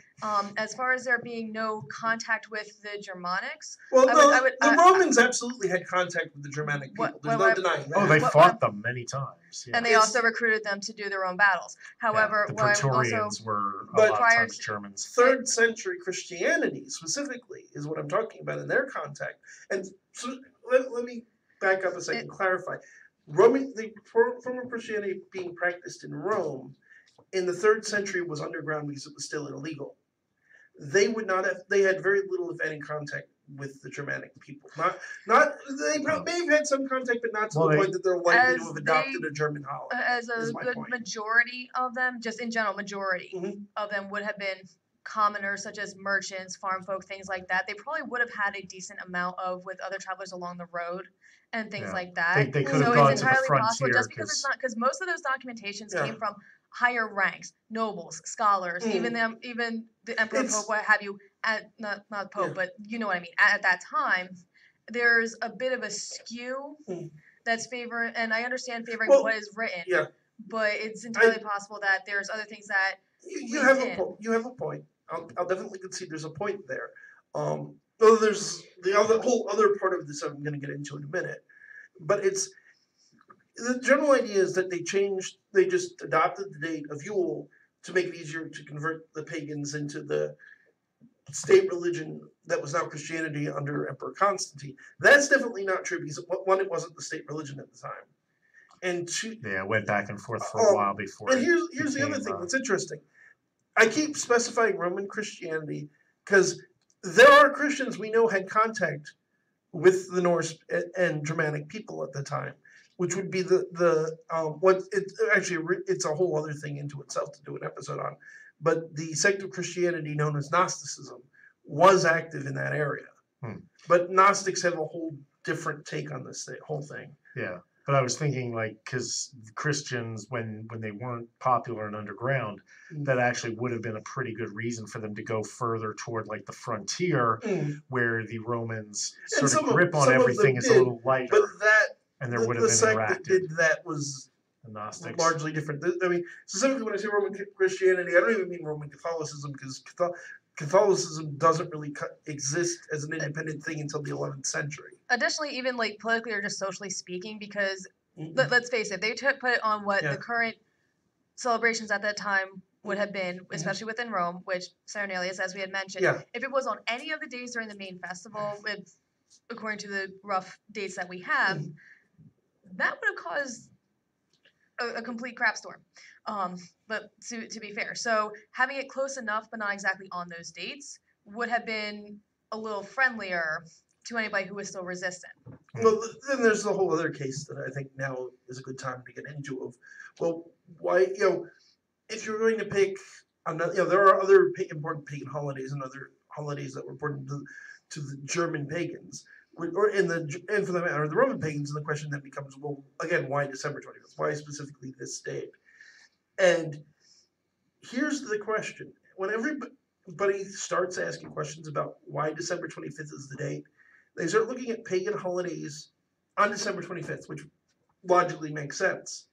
as far as there being no contact with the Germanics,
well, the Romans absolutely had contact with the Germanic people. There's no denying that.
Oh, they fought them many times.
Yeah. And they also recruited them to do their own battles. However,
the Praetorians were a lot of times Germans.
3rd century Christianity specifically is what I'm talking about in their contact. And so let me back up a second and clarify. The form of Christianity being practiced in Rome in the 3rd century was underground because it was still illegal. They had very little, if any, contact with the Germanic people. They may have had some contact, but not to the point that they're likely to have adopted a German holiday.
As a good majority of them, just in general, of them would have been commoners such as merchants, farm folk, things like that. They probably would have had a decent amount with other travelers along the road and things like that.
They could have gone to the frontier
just because most of those documentations came from higher ranks, nobles, scholars, even the emperor, pope, what have you. Not pope, but you know what I mean. At that time, there's a bit of a skew that's favoring, and I understand favoring what is written. Yeah. But it's entirely possible that there's other things that
you have a point. I'll definitely concede there's a point there. Though there's the whole other part of this I'm going to get into in a minute. But the general idea is that they just adopted the date of Yule to make it easier to convert the pagans into the state religion that was now Christianity under Emperor Constantine. That's definitely not true because, one, it wasn't the state religion at the time. And two,
it went back and forth for a while before.
And here's the other thing that's interesting. I keep specifying Roman Christianity because there are Christians we know had contact with the Norse and Germanic people at the time, which would be it's a whole other thing into itself to do an episode on. But the sect of Christianity known as Gnosticism was active in that area. But Gnostics have a whole different take on this whole thing.
Yeah. But I was thinking, because Christians, when they weren't popular and underground, that actually would have been a pretty good reason for them to go further toward, the frontier, where the Romans sort of grip on everything is a little lighter.
But
there would have been
the sect that did that was largely different. I mean, specifically when I say Roman Christianity, I don't even mean Roman Catholicism, because Catholicism doesn't really exist as an independent thing until the 11th century.
Additionally, even politically or just socially speaking, because let's face it, they put it on what the current celebrations at that time would have been, especially within Rome, which Saturnalius, as we had mentioned, if it was on any of the days during the main festival, according to the rough dates that we have, that would have caused a complete crap storm. But to be fair, so having it close enough, but not exactly on those dates, would have been a little friendlier to anybody who was still resistant.
Well, then there's the whole other case that I think now is a good time to get into. Of, well, why if you're going to pick another, there are other important pagan holidays and other holidays that were important to the German pagans, and for the matter the Roman pagans. And the question then becomes, well, again, why December 25th? Why specifically this date? And here's the question: when everybody starts asking questions about why December 25th is the date, they start looking at pagan holidays on December 25th, which logically makes sense.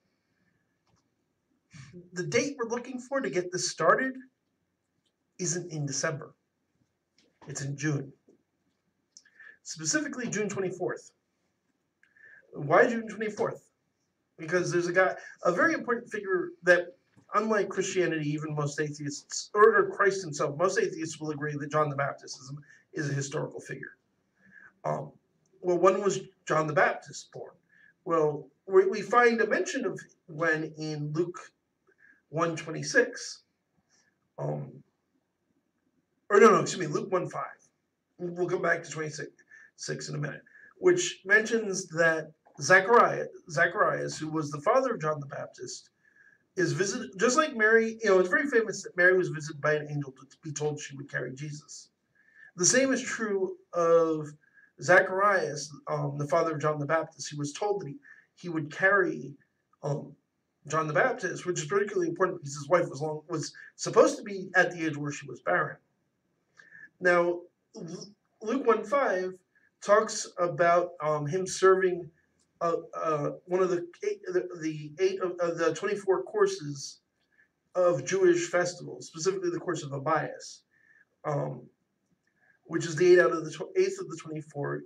The date we're looking for to get this started isn't in December. It's in June. Specifically June 24th. Why June 24th? Because there's a very important figure that, unlike Christianity, even most atheists, or Christ himself, most atheists will agree that John the Baptist is a historical figure. Well, when was John the Baptist born? Well, we find a mention of when in Luke 1:26. Luke 1:5. We'll come back to 26 in a minute, which mentions that Zacharias, who was the father of John the Baptist, is visited, just like Mary. It's very famous that Mary was visited by an angel to be told she would carry Jesus. The same is true of Zacharias, the father of John the Baptist. He was told that he would carry John the Baptist, which is particularly important because his wife was supposed to be at the age where she was barren. Now, Luke 1:5 talks about him serving one of the 24 courses of Jewish festivals, specifically the course of Abias, which is the 8th of the 24.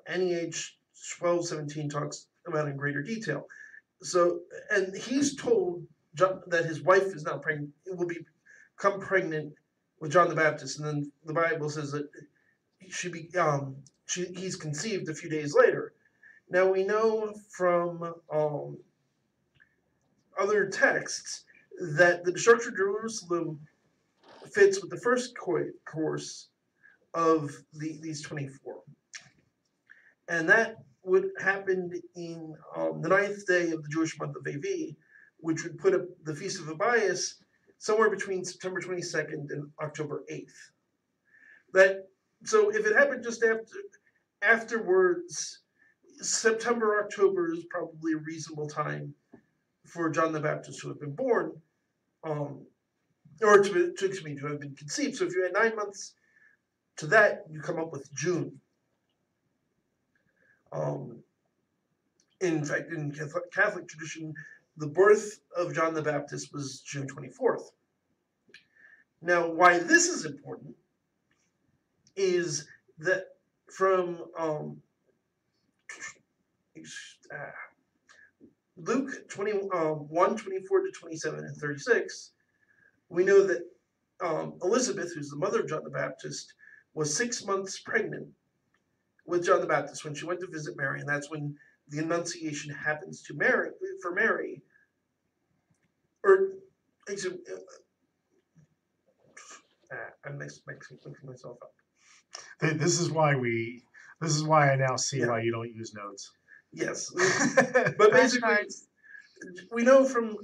NEH 1217 talks about in greater detail. So, and he's told that his wife is now pregnant, will become pregnant with John the Baptist, and then the Bible says that he's conceived a few days later. Now we know from other texts that the destruction of Jerusalem fits with the first course of these 24, and that would happen in the 9th day of the Jewish month of Aviv, which would put up the Feast of Abias somewhere between September 22nd and October 8th. So if it happened just afterwards, September, October is probably a reasonable time for John the Baptist to have been born, or to have been conceived. So if you add 9 months to that, you come up with June. In fact, in Catholic tradition, the birth of John the Baptist was June 24th. Now, why this is important is that from Luke 1:24 to 27 and 36, we know that Elizabeth, who's the mother of John the Baptist, was 6 months pregnant with John the Baptist when she went to visit Mary, and that's when the Annunciation happens for Mary. I'm mixing myself up.
This is why I now see why you don't use notes.
Yes, but basically, we know from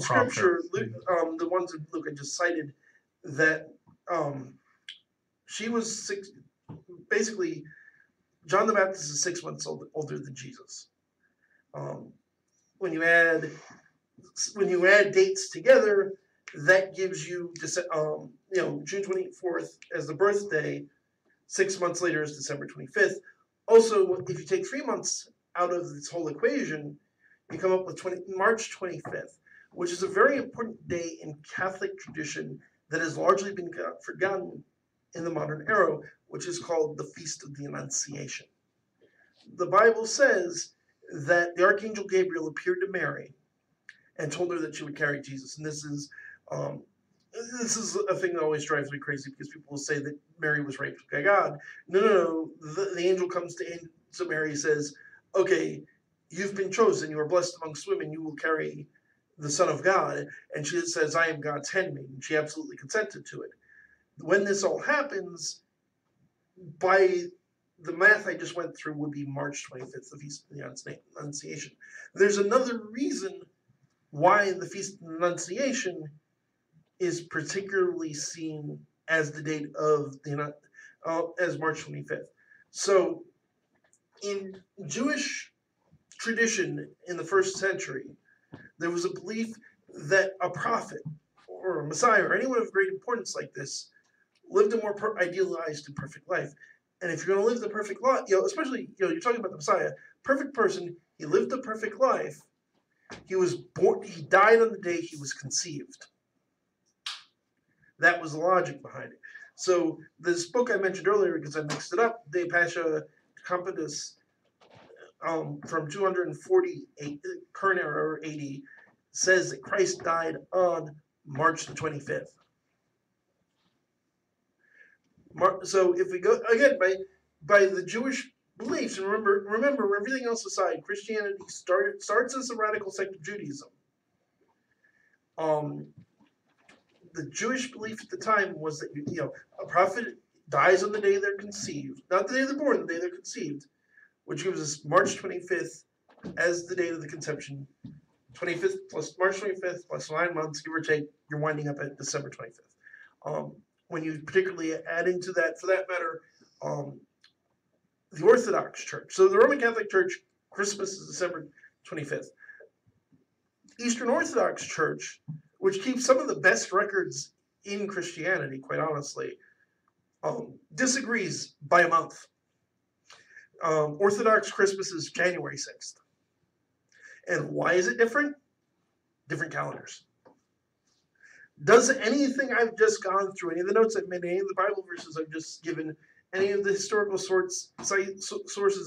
Scripture, Luke, the ones in Luke I just cited, that she was 6. Basically, John the Baptist is 6 months older than Jesus. When you add dates together, that gives you June 24th as the birthday. 6 months later is December 25th. Also, if you take 3 months out of this whole equation, you come up with March 25th, which is a very important day in Catholic tradition that has largely been forgotten in the modern era, which is called the Feast of the Annunciation. The Bible says that the Archangel Gabriel appeared to Mary and told her that she would carry Jesus. And this is a thing that always drives me crazy because people will say that Mary was raped by God. No. The angel comes to Mary and says, okay, you've been chosen, you are blessed amongst women, you will carry the Son of God. And she says, I am God's handmaid. she absolutely consented to it. When this all happens, by the math I just went through, would be March 25th, the Feast of the Annunciation. There's another reason why the Feast of the Annunciation is particularly seen as the date of the as March 25th. So, in Jewish tradition in the first century, there was a belief that a prophet or a Messiah or anyone of great importance like this lived a more idealized and perfect life. And if you're going to live the perfect life, especially, you're talking about the Messiah, perfect person, he lived a perfect life. He was born, he died on the day he was conceived. That was the logic behind it. So this book I mentioned earlier, because I mixed it up, De Pascha Compendus, from 248 current era AD, says that Christ died on March the 25th. So if we go again by the Jewish beliefs, and remember everything else aside, Christianity starts as a radical sect of Judaism. The Jewish belief at the time was that a prophet dies on the day they're conceived, not the day they're born, the day they're conceived, which gives us March 25th as the date of the conception. 25th plus March 25th plus 9 months, give or take, you're winding up at December 25th. When you particularly add into that, for that matter, the Orthodox Church. So the Roman Catholic Church, Christmas is December 25th. Eastern Orthodox Church, which keeps some of the best records in Christianity, quite honestly, disagrees by a month. Orthodox Christmas is January 6th. And why is it different? Different calendars. Does anything I've just gone through, any of the notes I've made, any of the Bible verses I've just given, any of the historical sources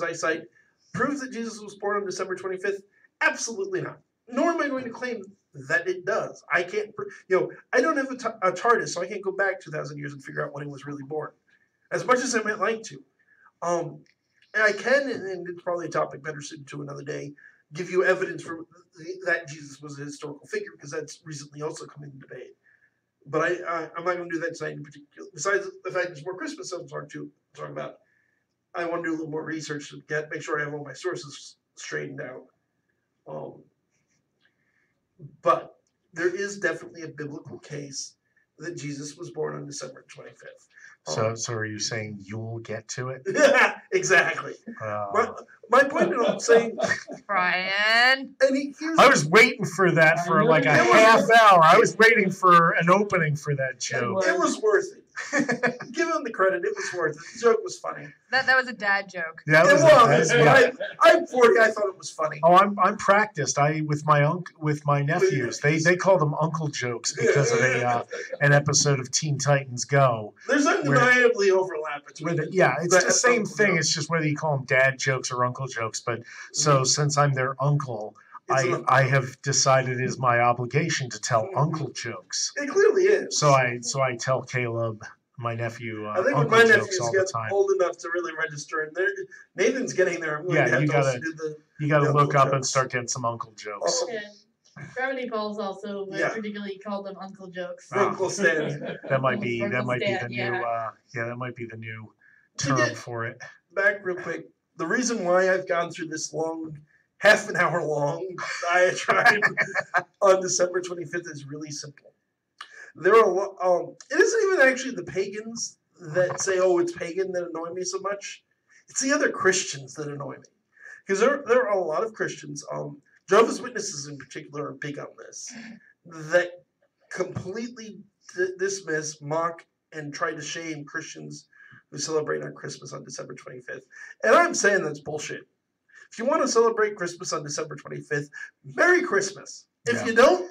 I cite, prove that Jesus was born on December 25th? Absolutely not. Nor am I going to claim that it does. I can't, I don't have a TARDIS, so I can't go back 2,000 years and figure out when he was really born, as much as I might like to. And I can, and it's probably a topic better suited to another day, give you evidence for that Jesus was a historical figure, because that's recently also come into debate. But I'm not going to do that tonight in particular. Besides the fact there's more Christmas stuff to talk about, I want to do a little more research to make sure I have all my sources straightened out. But there is definitely a biblical case that Jesus was born on December 25th.
So are you saying you'll get to it?
Exactly. My point in saying,
Brian.
I was waiting for that for like a half hour. I was waiting for an opening for that joke.
It was worth it. Give him the credit. It was worth it. The joke was funny.
That was a dad joke.
Yeah,
it was. Yeah. I'm 40. I thought it was funny.
Oh, I'm practiced. With my nephews. They call them uncle jokes because of an episode of Teen Titans Go.
There's undeniably overlap between it.
Yeah, it's the same thing. It's just whether you call them dad jokes or uncle jokes. But so since I'm their uncle, I have decided it is my obligation to tell uncle jokes.
It clearly is.
So I tell Caleb, my nephew,
I think when my nephews get old enough to really register, and Nathan's getting there. I'm going to have
you gotta look up and start getting some uncle jokes.
Yeah. Gravity Falls also particularly called them uncle jokes.
Uncle Stan.
That might be the new term for it.
Back real quick. The reason why I've gone through this long, half an hour long diatribe on December 25th is really simple. There are it isn't even actually the pagans that say, "Oh, it's pagan," that annoy me so much. It's the other Christians that annoy me, because there are a lot of Christians. Jehovah's Witnesses in particular are big on this, that completely dismiss, mock, and try to shame Christians who celebrate on Christmas on December 25th. And I'm saying that's bullshit. If you want to celebrate Christmas on December 25th, Merry Christmas. If you don't,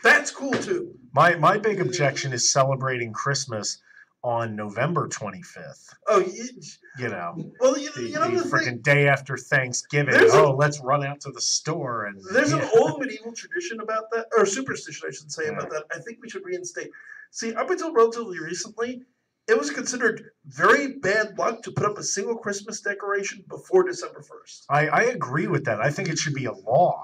that's cool too.
My big objection is celebrating Christmas on November 25th.
Oh,
well, the freaking day after Thanksgiving. Let's run out to the store and.
There's an old medieval tradition about that, or superstition, I should say, about that. I think we should reinstate. See, up until relatively recently, it was considered very bad luck to put up a single Christmas decoration before December 1st.
I agree with that. I think it should be a law,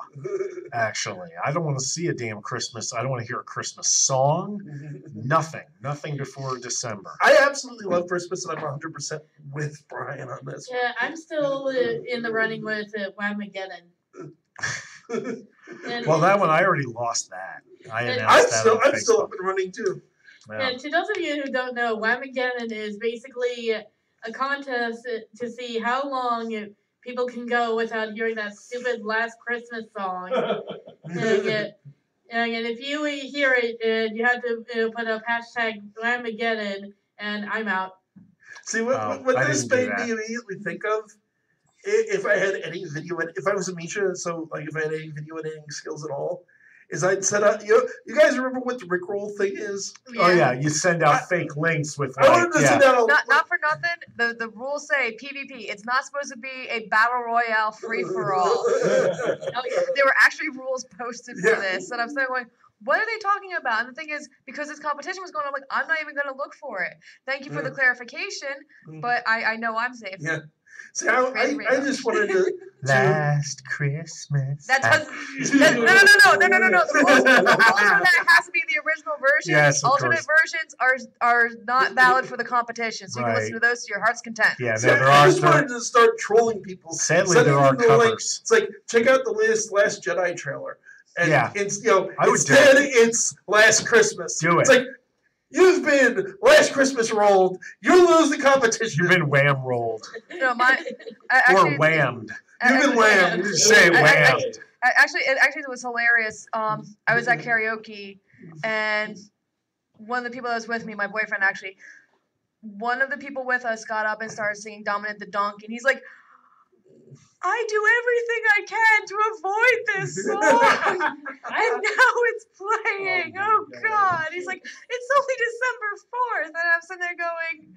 actually. I don't want to see a damn Christmas. I don't want to hear a Christmas song. Nothing before December.
I absolutely love Christmas, and I'm 100% with Brian on this.
Yeah, I'm still in the running with Whamageddon.
Well, that one, I already lost that.
I'm still up and running, too.
Yeah.
And to those of you who don't know, Whamageddon is basically a contest to see how long people can go without hearing that stupid Last Christmas song. and if you hear it, you have to put up hashtag Whamageddon, and I'm out.
See, what this made me immediately think of, if I had any video, if I was a Misha, so like if I had any video editing skills at all, is I'd set up. You guys remember what the Rickroll thing is?
Yeah. Oh yeah, you send out fake links with.
I wanted to send out.
Not for nothing. The rules say PvP. It's not supposed to be a battle royale free for all. There were actually rules posted for this, and I'm still going, what are they talking about? And the thing is, because this competition was going on, I'm like, I'm not even going to look for it. Thank you for the clarification, but I know I'm safe.
Yeah. See, I just wanted to
Last Christmas.
That doesn't. No. The rules are that it has to be the original version.
Yes, of
Alternate versions are not valid for the competition, so you can listen to those to your heart's content.
Yeah,
see, I just wanted to start trolling people.
Sadly, there are covers.
It's like, check out the latest Last Jedi trailer. And it's it's Last Christmas.
Do it.
It's like, you've been Last Christmas rolled. You lose the competition.
You've been wham rolled.
No,
or whammed.
You've been whammed.
You say whammed.
Actually, it was hilarious. I was at karaoke, and one of the people that was with me, my boyfriend actually, one of the people with us got up and started singing Dominant the Donkey, and he's like, I do everything I can to avoid this song, and now it's playing. Oh God! He's like, it's only December 4th, and I'm sitting there going,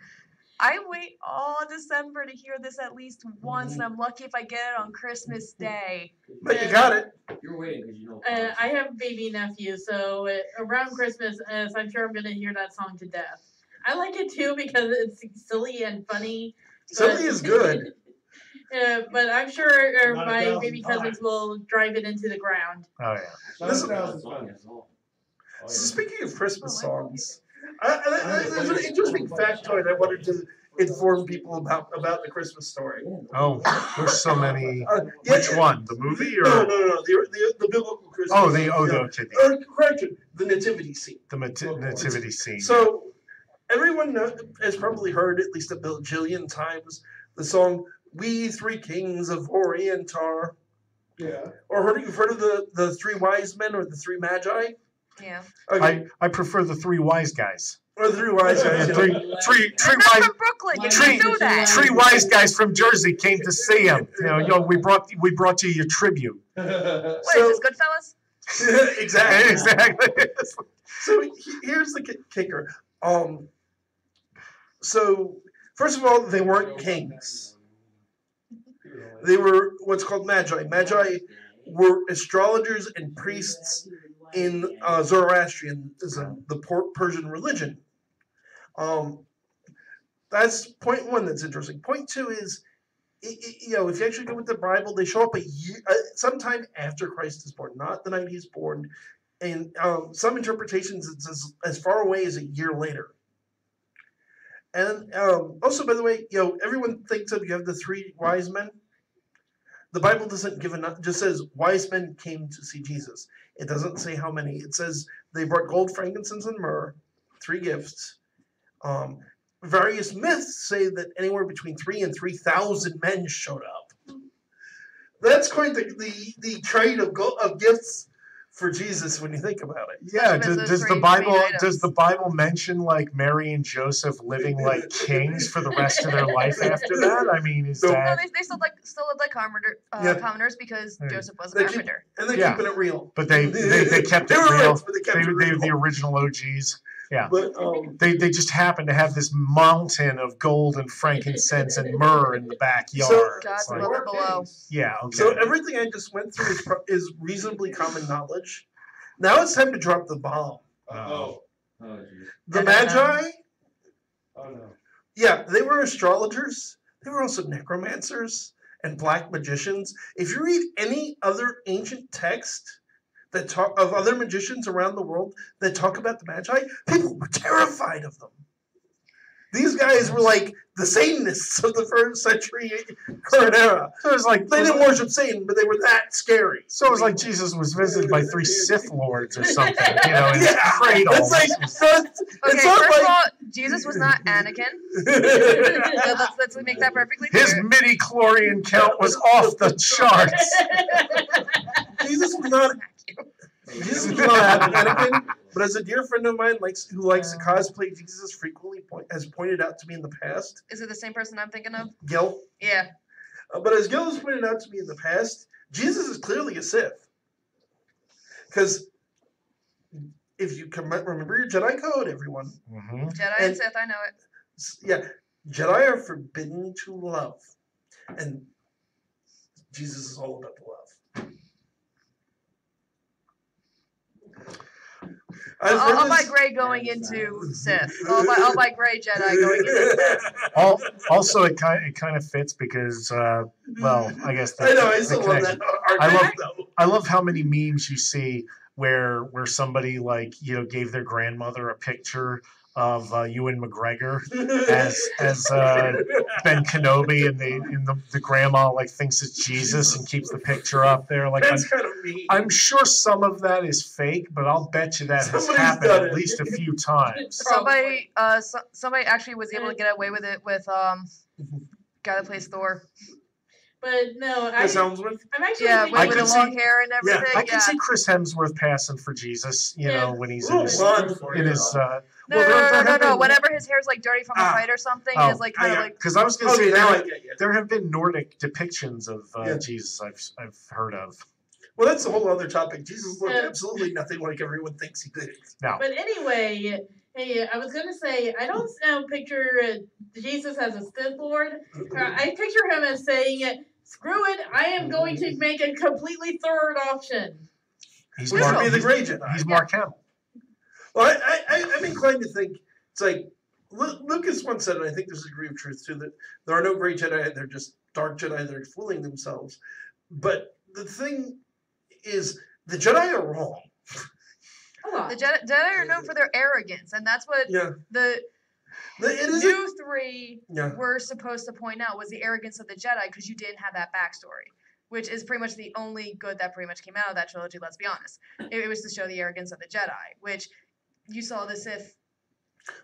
I wait all December to hear this at least once, and I'm lucky if I get it on Christmas Day.
But you got it.
You're waiting because you know.
I have a baby nephew, so around Christmas, I'm sure I'm going to hear that song to death. I like it too because it's silly and funny.
Silly is good.
But I'm sure my baby cousins will drive it into the ground.
Oh yeah.
So speaking of Christmas songs, there's an interesting factoid I wanted to inform people about the Christmas Story.
Oh, there's so many. Which one? The movie or?
No. The biblical Christmas. Correction. The nativity scene.
The nativity scene.
So everyone has probably heard at least a bajillion times the song "We Three Kings of Orient Are." Yeah. Or you've heard of the three wise men or the three magi?
Yeah.
Okay. I prefer the three wise guys.
Or the three wise guys.
Three
wise. From Brooklyn. You know that.
Three wise guys from Jersey came to see him. We brought you your tribute.
What is this, Goodfellas?
Exactly. So here's the kicker. So first of all, they weren't kings. They were what's called magi. Magi were astrologers and priests in Zoroastrianism, the Persian religion. That's point one that's interesting. Point two is, if you actually go with the Bible, they show up a year, sometime after Christ is born, not the night he's born. And some interpretations, it's as far away as a year later. And also, by the way, everyone thinks of you have the three wise men. The Bible doesn't give enough. Just says wise men came to see Jesus. It doesn't say how many. It says they brought gold, frankincense, and myrrh, 3 gifts. Various myths say that anywhere between 3,000 and 3,000 men showed up. That's quite the trade of gifts for Jesus when you think about it.
Yeah, does the Bible mention like Mary and Joseph living like kings for the rest of their life after that? I mean, is that
they still lived like commoners because Joseph was a carpenter.
And they're keeping it real.
But they kept it real. They were the original OGs. Yeah,
but
they just happened to have this mountain of gold and frankincense and myrrh in the backyard.
So, God's above and below.
Yeah. Okay.
So everything I just went through is reasonably common knowledge. Now it's time to drop the bomb.
Oh.
The Magi
Oh no.
Yeah, they were astrologers. They were also necromancers and black magicians. If you read any other ancient text that talk of other magicians around the world that talk about the Magi, people were terrified of them. These guys were like the Satanists of the first century current era.
So it was like
They didn't worship Satan, but they were that scary.
So it was like Jesus was visited by 3 Sith lords or something, in his
Yeah,
cradle.
it's like,
Okay,
it's
first
not
of
like,
all, Jesus was not Anakin. Let's make that perfectly clear.
His midi-chlorian count was off the charts.
Jesus was not Anakin, but as a dear friend of mine who likes to cosplay Jesus frequently has pointed out to me in the past.
Is it the same person I'm thinking of?
Gil?
Yeah.
But as Gil has pointed out to me in the past, Jesus is clearly a Sith. Because if you remember your Jedi code, everyone.
Mm-hmm.
Jedi and Sith, I know it.
Yeah, Jedi are forbidden to love. And Jesus is all about the love.
I'll buy Grey going into Sith. I'll buy Grey Jedi going into Sith.
Also, it kind of fits because, well, I guess
I know, I still love that argument, though.
I love how many memes you see where somebody gave their grandmother a picture of Ewan McGregor as Ben Kenobi, and the grandma thinks it's Jesus and keeps the picture up there.
That's kind of mean.
I'm sure some of that is fake, but I'll bet you that has happened at least a few times.
Somebody actually was able to get away with it with guy that plays Thor.
But no,
Chris Hemsworth?
I'm actually
with the long hair and everything.
I can see Chris Hemsworth passing for Jesus, when he's in his
No. Whenever his hair's dirty from a fight or something, it's
because I was going to say
now I get you.
There have been Nordic depictions of Jesus I've heard of.
Well, that's a whole other topic. Jesus looked absolutely nothing like everyone thinks he did.
No.
But anyway, hey, I was gonna say I don't picture Jesus as a Sith Lord. I picture him as saying, "Screw it! I am going to make a completely third option."
He's
Which would be the Grey Jedi.
He's Mark Hamill.
Well, I'm inclined to think it's like Lucas once said, and I think there's a degree of truth to that. There are no Grey Jedi; they're just dark Jedi. They're fooling themselves. But the thing is, the Jedi are wrong.
The Jedi are known for their arrogance, and that's what the new 3 were supposed to point out was the arrogance of the Jedi, because you didn't have that backstory, which is pretty much the only good that pretty much came out of that trilogy, let's be honest. It was to show the arrogance of the Jedi, which you saw the Sith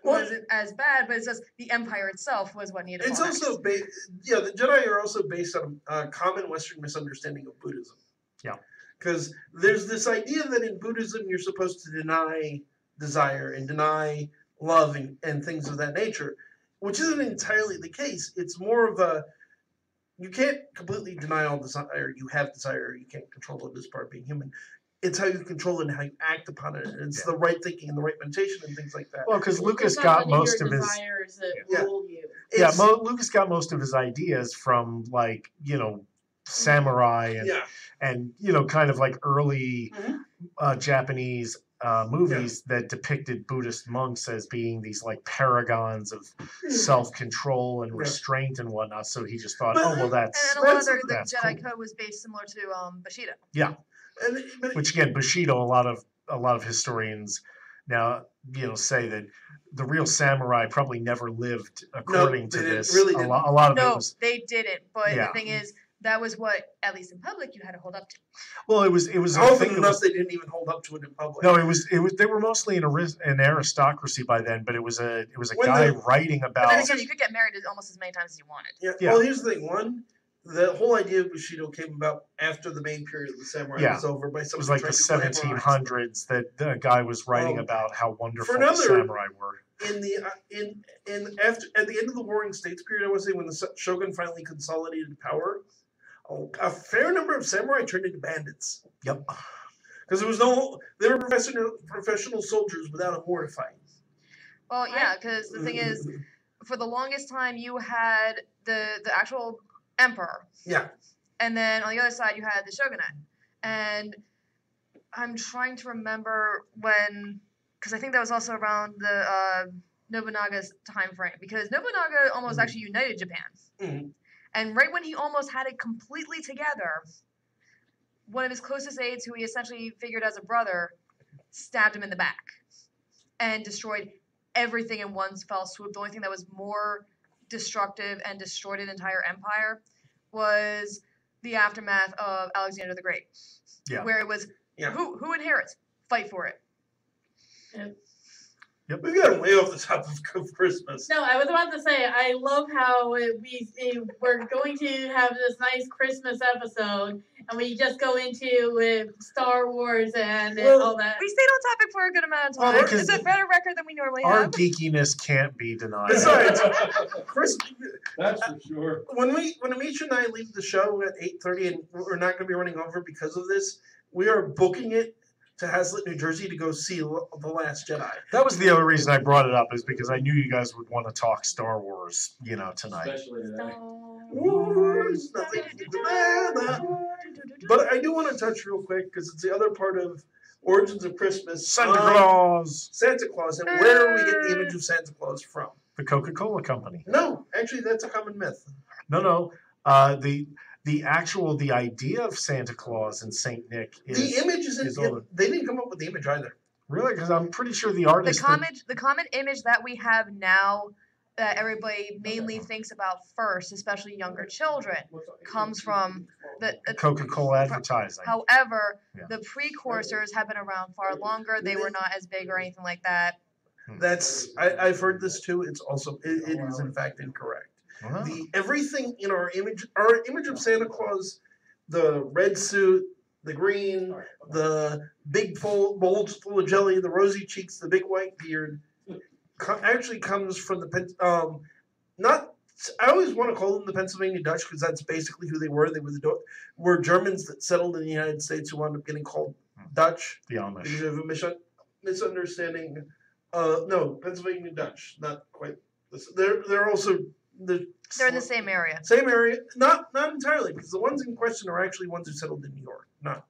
wasn't as bad, but it's just the Empire itself was what needed.
It's also the Jedi are also based on a common Western misunderstanding of Buddhism.
Yeah.
Because there's this idea that in Buddhism you're supposed to deny desire and deny love and things of that nature, which isn't entirely the case. It's more of you can't completely deny all desire. You have desire. You can't control it as part of being human. It's how you control it and how you act upon it. And it's the right thinking and the right meditation and things like that.
Well, because Lucas got most of his
desires that rule you.
Lucas got most of his ideas from samurai and kind of early Japanese movies that depicted Buddhist monks as being these paragons of self-control and restraint and whatnot. So he just thought, that's
and a lot of the Jedi
cool.
Code was based similar to Bushido.
Yeah, which again, Bushido, a lot of historians now say that the real samurai probably never lived according to this.
Really
a lot of it was.
They didn't. But the thing is, that was what, at least in public, you had to hold up to.
Well, it was.
Often enough, they didn't even hold up to it in public.
No, it was. They were mostly an aristocracy by then, but it was a guy writing about.
But then again, you could get married almost as many times as you wanted.
Yeah. Well, here's the thing. One, the whole idea of Bushido came about after the main period of the samurai was over. It was
like the 1700s that the guy was writing about how wonderful the samurai were.
At the end of the Warring States period, I would say, when the shogun finally consolidated power, a fair number of samurai turned into bandits.
Yep.
Because they were professional soldiers without a war to fight.
Well, yeah, because the thing is, for the longest time, you had the actual emperor.
Yeah.
And then on the other side, you had the shogunate. And I'm trying to remember when, because I think that was also around the Nobunaga's time frame because Nobunaga almost actually united Japan. And right when he almost had it completely together, one of his closest aides, who he essentially figured as a brother, stabbed him in the back and destroyed everything in one fell swoop. The only thing that was more destructive and destroyed an entire empire was the aftermath of Alexander the Great.
Yeah.
Where it was, who inherits? Fight for it.
Yep. We've got way off the top of Christmas.
No, I was about to say, I love how we're going to have this nice Christmas episode, and we just go into Star Wars and all that.
We stayed on topic for a good amount of time. It's a better record than we normally have.
Our geekiness can't be denied.
Besides, Chris,
that's for sure.
When Amisha and I leave the show at 8:30, and we're not going to be running over because of this, we are booking it to Hazlitt, New Jersey, to go see The Last Jedi.
That was the other reason I brought it up, is because I knew you guys would want to talk Star Wars, tonight.
Especially today.
Wars, nothing. But I do want to touch real quick, because it's the other part of Origins of Christmas.
Santa Claus.
Santa Claus, and where we get the image of Santa Claus from.
The Coca-Cola Company.
No, actually, that's a common myth.
No. The idea of Santa Claus and Saint Nick is
the image they didn't come up with the image either.
Really? Because I'm pretty sure the artist.
The common image that we have now, that everybody mainly thinks about first, especially younger children, comes from the
Coca-Cola advertising.
However, the precursors have been around far longer. They were not as big or anything like that.
I've heard this too. It's also it is in fact incorrect.
Wow.
Everything in our image of Santa Claus, the red suit, the green, the big bowls full of jelly, the rosy cheeks, the big white beard, actually comes from the I always want to call them the Pennsylvania Dutch, because that's basically who they were. They were Germans that settled in the United States who wound up getting called Dutch.
The Amish.
Because of a misunderstanding. No, Pennsylvania Dutch, not quite. They're also.
They're in the same area.
Same area, not entirely, because the ones in question are actually ones who settled in New York, not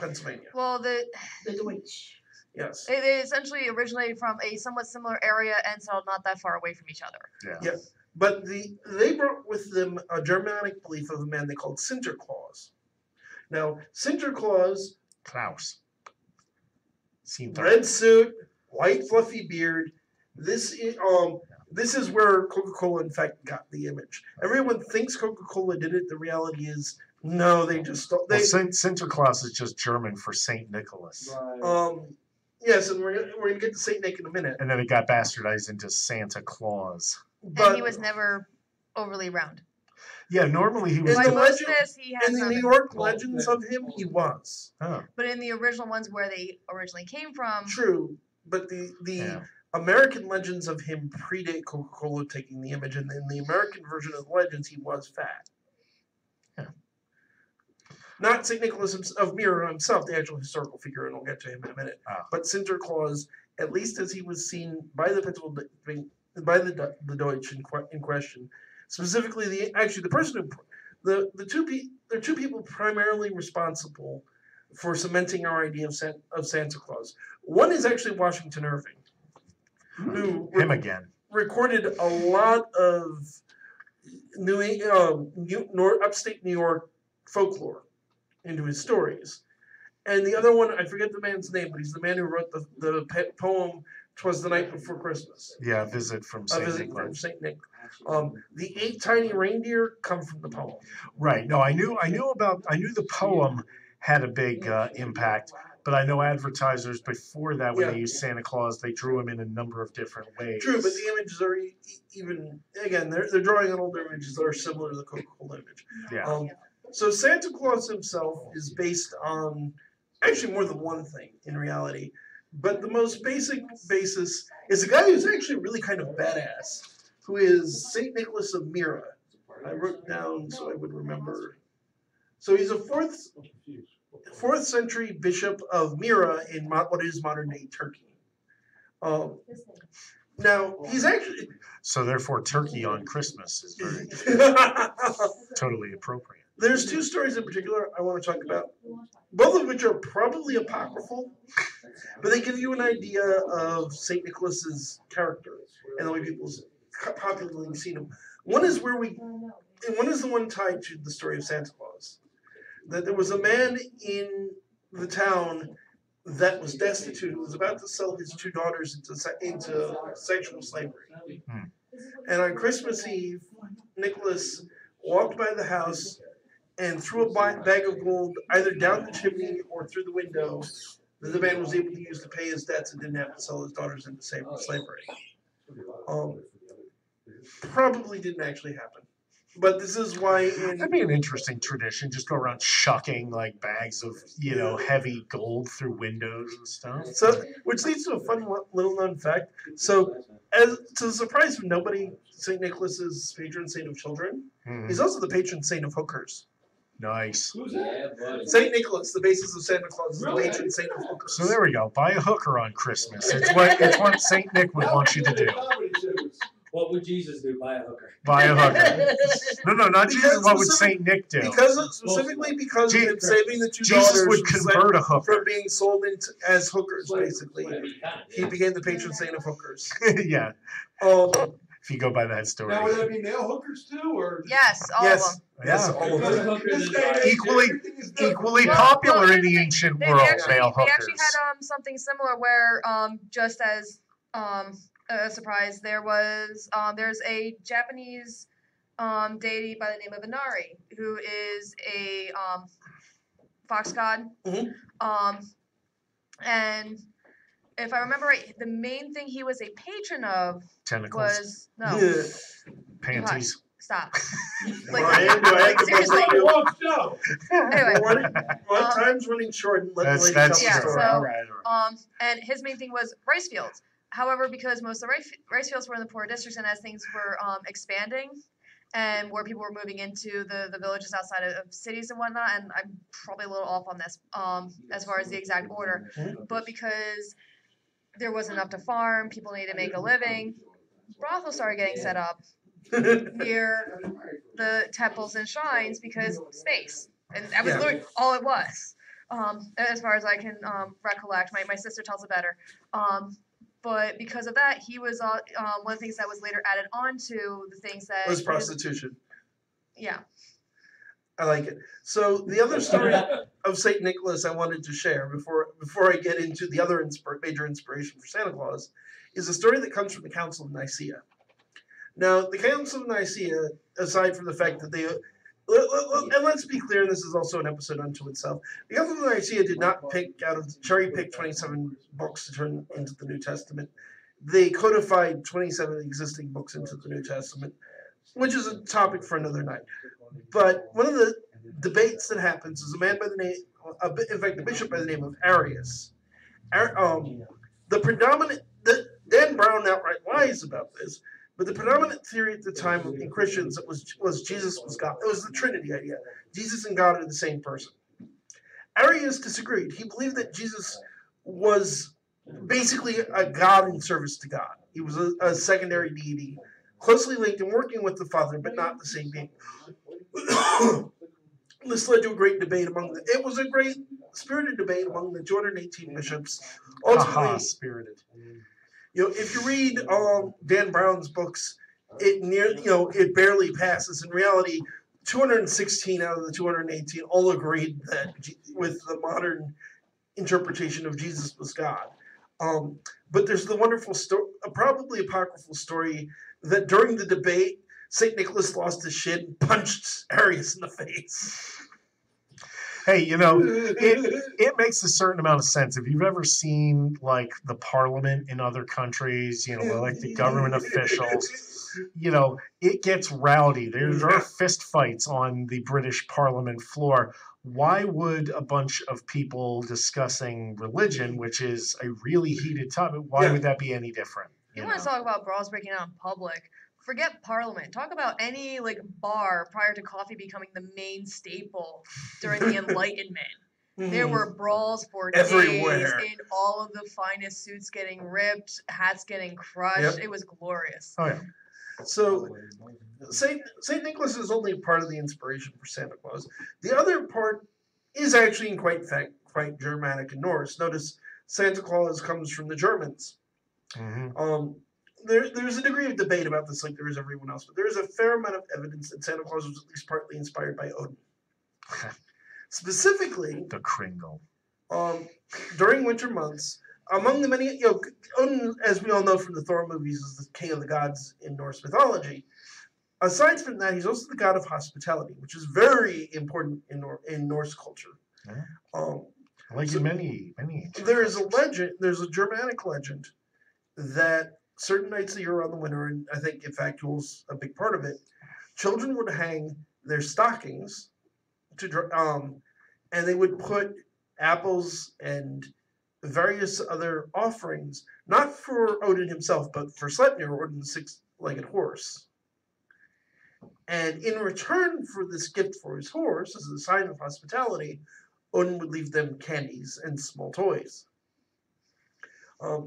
Pennsylvania.
Well, the
Deutsch.
Yes.
They essentially originated from a somewhat similar area and settled not that far away from each other.
Yeah. But they brought with them a Germanic belief of a man they called Sinterklaas. Now, Sinterklaas,
Klaus.
Red suit, white fluffy beard. This is where Coca-Cola, in fact, got the image. Everyone thinks Coca-Cola did it. The reality is, no, they just...
Sinterklaas is just German for St. Nicholas.
Right. Yes, and we're going to get to St. Nick in a minute.
And then it got bastardized into Santa Claus.
And he was never overly round.
Yeah, normally he was...
In the New York legends of him, he was.
Oh.
But in the original ones where they originally came from...
True, but the American legends of him predate Coca-Cola taking the image, and in the American version of the legends, he was fat.
Yeah.
Not St. Nicholas of Myra himself, the actual historical figure, and we'll get to him in a minute. But Sinterklaas, at least as he was seen by the Deutsch in question, specifically the person who there are two people primarily responsible for cementing our idea of Santa Claus. One is actually Washington Irving, who recorded a lot of upstate New York folklore into his stories. And the other one, I forget the man's name, but he's the man who wrote the poem "'Twas the Night Before Christmas."
Yeah, Visit from St.
Nick. From St. Nick. The 8 tiny reindeer come from the poem.
Right. No, I knew the poem had a big impact. But I know advertisers before that, when they used Santa Claus, they drew him in a number of different ways.
True, but the images are they're drawing on older images that are similar to the Coca-Cola image.
Yeah.
So Santa Claus himself is based on actually more than one thing in reality, but the most basic basis is a guy who's actually really kind of badass, who is Saint Nicholas of Myra. I wrote down so I would remember. So he's a fourth century bishop of Myra in what is modern day Turkey. Now he's actually
so therefore turkey on Christmas is very totally appropriate.
There's two stories in particular I want to talk about, both of which are probably apocryphal, but they give you an idea of St. Nicholas's character and the way people popularly seen him. One is the one tied to the story of Santa Claus. That there was a man in the town that was destitute, who was about to sell his two daughters into sexual slavery. And on Christmas Eve, Nicholas walked by the house and threw a bag of gold either down the chimney or through the window that the man was able to use to pay his debts and didn't have to sell his daughters into slavery. Probably didn't actually happen. But this is why
that'd be an interesting tradition. Just go around chucking like bags of heavy gold through windows and stuff.
So, which leads to a fun little known fact. So, as to the surprise of nobody, Saint Nicholas is patron saint of children. He's also the patron saint of hookers.
Nice.
Saint Nicholas, the basis of Santa Claus, is the patron saint of hookers.
So there we go. Buy a hooker on Christmas. It's what Saint Nick would want you to do.
What would Jesus do? Buy a hooker.
Buy a hooker. No, not Jesus. What would Saint Nick do?
Because of him saving the two daughters.
Jesus would convert a hooker
from being sold as hookers. Basically, he became the patron saint of hookers.
Yeah. If you go by that story.
Now, would that be male hookers too, or
yes, all of them.
Yes, all of them.
Equally popular in the ancient world. Male hookers.
They actually had something similar where just as a surprise, there's a Japanese deity by the name of Inari, who is a fox god. And if I remember right, the main thing he was a patron of
tentacles.
was
panties.
Stop.
Seriously.
Anyway,
one time's running short. And let the lady
that's
tell the story.
all right.
And his main thing was rice fields. However, because most of the rice fields were in the poor districts, and as things were expanding, and more people were moving into the villages outside of cities and whatnot, and I'm probably a little off on this as far as the exact order, but because there wasn't enough to farm, people needed to make a living, brothels started getting set up near the temples and shrines because space, and that was literally all it was. As far as I can recollect, my sister tells it better. But because of that, he was one of the things that was later added on to the things that
was prostitution.
Yeah.
I like it. So the other story of Saint Nicholas I wanted to share before I get into the other major inspiration for Santa Claus is a story that comes from the Council of Nicaea. Now, the Council of Nicaea, aside from the fact that they and let's be clear, this is also an episode unto itself. The Council of Nicaea did not cherry pick 27 books to turn into the New Testament. They codified 27 existing books into the New Testament, which is a topic for another night. But one of the debates that happens is a man by the name, in fact, a bishop by the name of Arius. Dan Brown outright lies about this. But the predominant theory at the time in Christians was Jesus was God. It was the Trinity idea. Jesus and God are the same person. Arius disagreed. He believed that Jesus was basically a God in service to God. He was a secondary deity, closely linked and working with the Father, but not the same being. This led to a great debate it was a great spirited debate among the 218 bishops. Ultimately,
spirited.
If you read Dan Brown's books, it barely passes. In reality, 216 out of the 218 all agreed that with the modern interpretation of Jesus was God. But there's the wonderful story, probably apocryphal story, that during the debate, St. Nicholas lost his shit and punched Arius in the face.
Hey, it makes a certain amount of sense. If you've ever seen like the parliament in other countries, like the government officials, it gets rowdy. There are fist fights on the British Parliament floor. Why would a bunch of people discussing religion, which is a really heated topic, why would that be any different?
You want to talk about brawls breaking out in public? Forget Parliament. Talk about any bar prior to coffee becoming the main staple during the Enlightenment. There were brawls for
everywhere.
Days in all of the finest suits getting ripped, hats getting crushed. It was glorious.
Oh yeah.
So Saint Nicholas is only part of the inspiration for Santa Claus. The other part is actually in quite Germanic and Norse. Notice Santa Claus comes from the Germans.
Mm-hmm.
There's a degree of debate about this, like there is everyone else, but there is a fair amount of evidence that Santa Claus was at least partly inspired by Odin. Specifically,
the Kringle.
During winter months, among the many, Odin, as we all know from the Thor movies, is the king of the gods in Norse mythology. Aside from that, he's also the god of hospitality, which is very important in Norse culture.
Yeah. Many.
There's a Germanic legend that certain nights of the year around the winter, and I think in fact Yule's a big part of it, children would hang their stockings and they would put apples and various other offerings, not for Odin himself, but for Sleipnir, Odin's six-legged horse. And in return for this gift for his horse, as a sign of hospitality, Odin would leave them candies and small toys.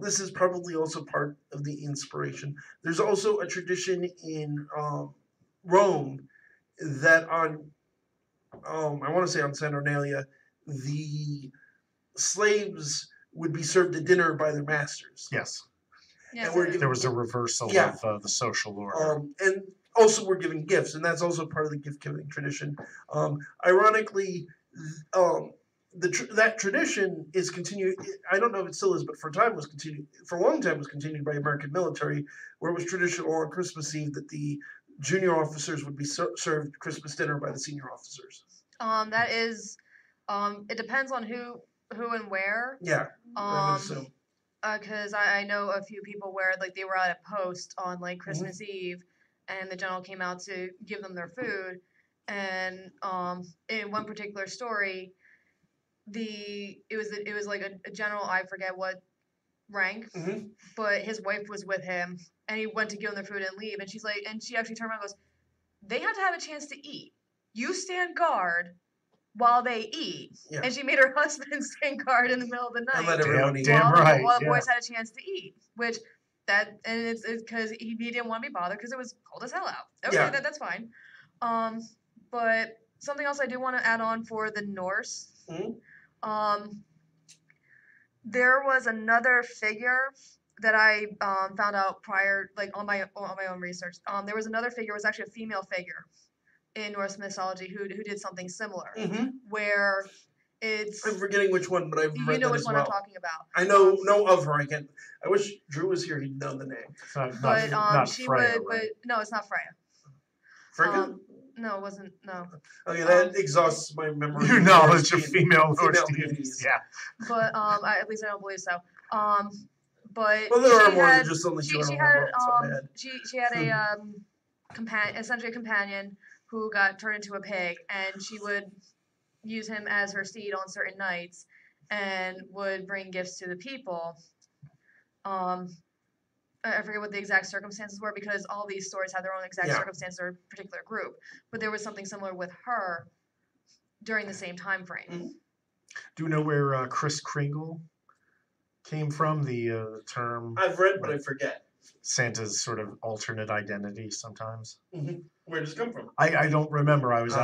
This is probably also part of the inspiration. There's also a tradition in Rome that I want to say on Saturnalia, the slaves would be served at dinner by their masters.
Yes.
Yes,
There was a reversal of the social order.
And also we're given gifts, and that's also part of the gift-giving tradition. Ironically, that tradition is continued. I don't know if it still is, but for a long time was continued by American military, where it was traditional on Christmas Eve that the junior officers would be served Christmas dinner by the senior officers.
That is, it depends on who and where.
Yeah, I would assume.
Because I know a few people where like they were at a post on like Christmas Eve, and the general came out to give them their food, and in one particular story, it was like a general, I forget what rank, but his wife was with him, and he went to give them their food and leave, and she actually turned around and goes, they have to have a chance to eat. You stand guard while they eat. Yeah. And she made her husband stand guard in the middle of the night.
And let everyone eat.
While the boys had a chance to eat, and it's because he didn't want to be bothered because it was cold as hell out. Okay, that's fine. But something else I do want to add on for the Norse. There was another figure that I found out prior, like on my own research. There was another figure. It was actually a female figure in Norse mythology who did something similar, where it's.
I'm forgetting which one, but I've read that as well.
You know which one I'm talking about.
I know of her. I wish Drew was here. He'd know the name.
Not
she
Freya,
would,
right?
but no, it's not Freya.
Freya?
No, it wasn't. No.
Okay, that exhausts my memory.
Your knowledge of female Norse deities. Yeah.
But at least I don't believe so. But
there are more than just only two.
She had a essentially a companion who got turned into a pig, and she would use him as her steed on certain nights, and would bring gifts to the people. I forget what the exact circumstances were because all these stories have their own exact circumstances or a particular group. But there was something similar with her during the same time frame.
Do you know where Kris Kringle came from? The term
I've read, but I forget.
Santa's sort of alternate identity sometimes.
Where does it come from?
I don't remember. I was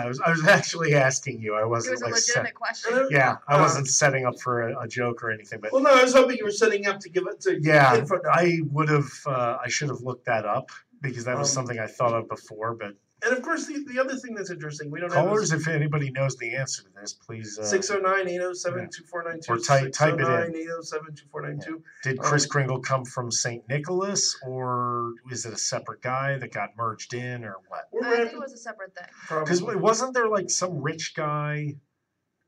actually asking you. I wasn't.
It was a legitimate question.
Yeah, I wasn't setting up for a joke or anything. But
well, no, I was hoping you were setting up to give it to.
Yeah,
info.
I would have. I should have looked that up because that was something I thought of before. But
and of course, the other thing that's interesting, we don't
callers.
have
If anybody knows the answer to this, please.
609-807-2492.
Or type it in.
609-807-2492.
Did Kris Kringle come from Saint Nicholas, or is it a separate guy that got merged in, or what?
I think it was a separate thing.
Because wasn't there like some rich guy,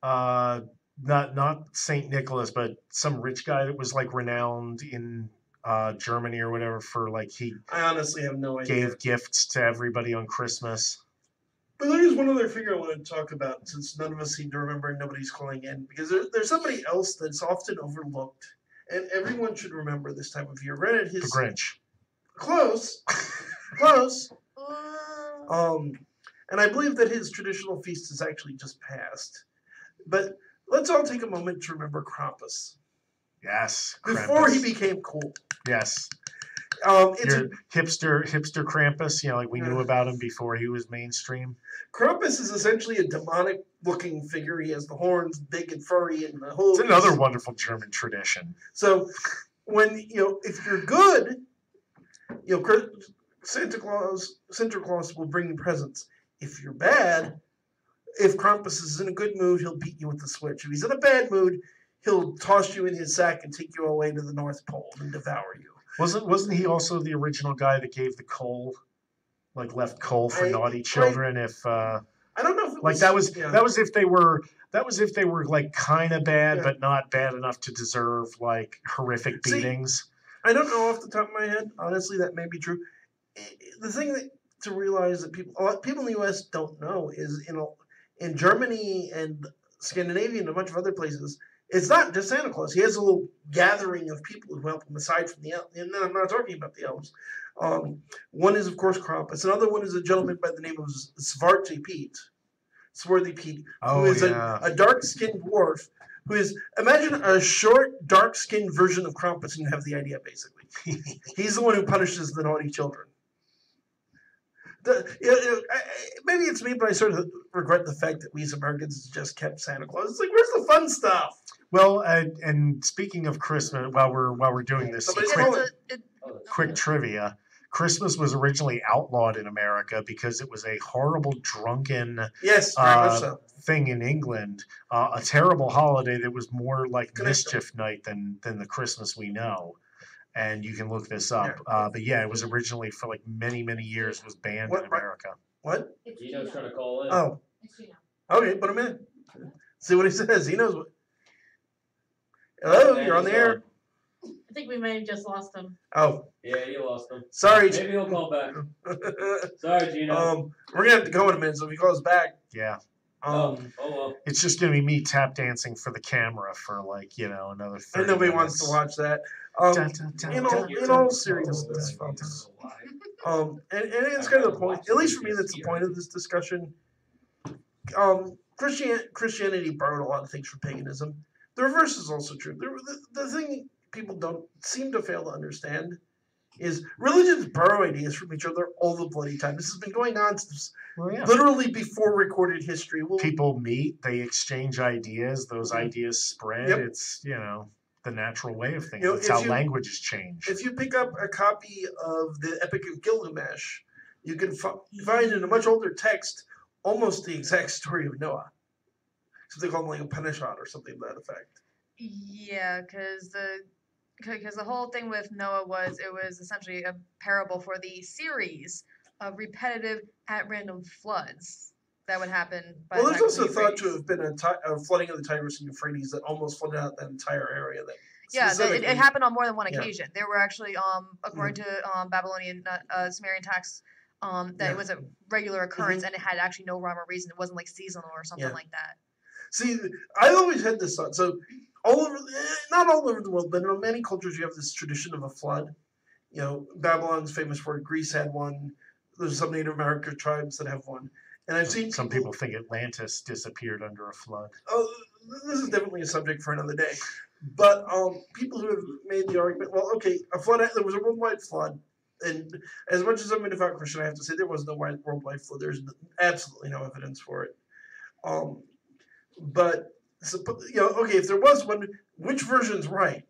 not Saint Nicholas, but some rich guy that was like renowned in Germany or whatever for like
I honestly have no idea.
Gave gifts to everybody on Christmas.
But there is one other figure I want to talk about since none of us seem to remember and nobody's calling in because there's somebody else that's often overlooked and everyone should remember this time of year. Granted,
the Grinch.
Close. And I believe that his traditional feast is actually just passed. But let's all take a moment to remember Krampus.
Yes.
Before he became cool.
Yes.
It's
Your hipster Krampus, like we knew about him before he was mainstream.
Krampus is essentially a demonic-looking figure. He has the horns, big and furry, and the whole.
It's another wonderful German tradition.
So, when if you're good, Santa Claus will bring you presents. If you're bad, if Krampus is in a good mood, he'll beat you with the switch. If he's in a bad mood, he'll toss you in his sack and take you away to the North Pole and devour you.
Wasn't he also the original guy that gave the coal, left coal for naughty children?
I don't know if it was,
that was if they were like kind of bad but not bad enough to deserve horrific beatings.
I don't know off the top of my head. Honestly, that may be true. The thing to realize that people in the U.S. don't know is in Germany and Scandinavia and a bunch of other places, it's not just Santa Claus. He has a little gathering of people who help him aside from the elves. And I'm not talking about the elves. One is, of course, Krampus. Another one is a gentleman by the name of Swarthy Pete, who is a dark-skinned dwarf. Who is, imagine a short, dark-skinned version of Krampus, and you have the idea, basically. He's the one who punishes the naughty children. Maybe it's me, but I sort of regret the fact that we as Americans just kept Santa Claus. It's like, where's the fun stuff?
Well, and speaking of Christmas, while we're doing this quick trivia, Christmas was originally outlawed in America because it was a horrible drunken thing in England, a terrible holiday that was more like mischief night than the Christmas we know. And you can look this up. But it was originally for many, many years was banned in America.
What?
Gino's trying to call in.
Oh. Okay, put him in. See what he says. He knows what. Hello, you're on the air.
I think we may have just lost him.
Oh.
Yeah, you lost him.
Sorry.
Maybe he'll call back. Sorry, Gino.
We're gonna have to go in a minute, so if he calls back.
Yeah.
Well.
It's just gonna be me tap dancing for the camera for another 30
And nobody
minutes.
wants to watch that. In all seriousness, folks. And it's kind of the point. At least for me, that's the point of this discussion. Christianity borrowed a lot of things from paganism. The reverse is also true. The thing people don't seem to fail to understand is religions borrow ideas from each other all the bloody time. This has been going on since literally before recorded history.
People meet, they exchange ideas, those ideas spread.
Yep.
It's, the natural way of things. It's how languages change.
If you pick up a copy of the Epic of Gilgamesh, you can find in a much older text almost the exact story of Noah. So they call him a Upanishad or something to that effect.
Yeah, because the whole thing with Noah was essentially a parable for the series of repetitive at random floods that would happen.
Well, there's also thought to have been a flooding of the Tigris and Euphrates that almost flooded out that entire area.
It happened on more than one occasion. There were actually, according to Babylonian Sumerian texts, that it was a regular occurrence and it had actually no rhyme or reason. It wasn't seasonal or something like that.
See, I've always had this thought. So not all over the world, but in many cultures, you have this tradition of a flood. Babylon's famous for it. Greece had one. There's some Native American tribes that have one. And I've seen
some people think Atlantis disappeared under a flood.
Oh, this is definitely a subject for another day. But people who have made the argument, well, okay, there was a worldwide flood. And as much as I'm a devout Christian, I have to say there was no worldwide flood. There's absolutely no evidence for it. But okay, if there was one, which version's right?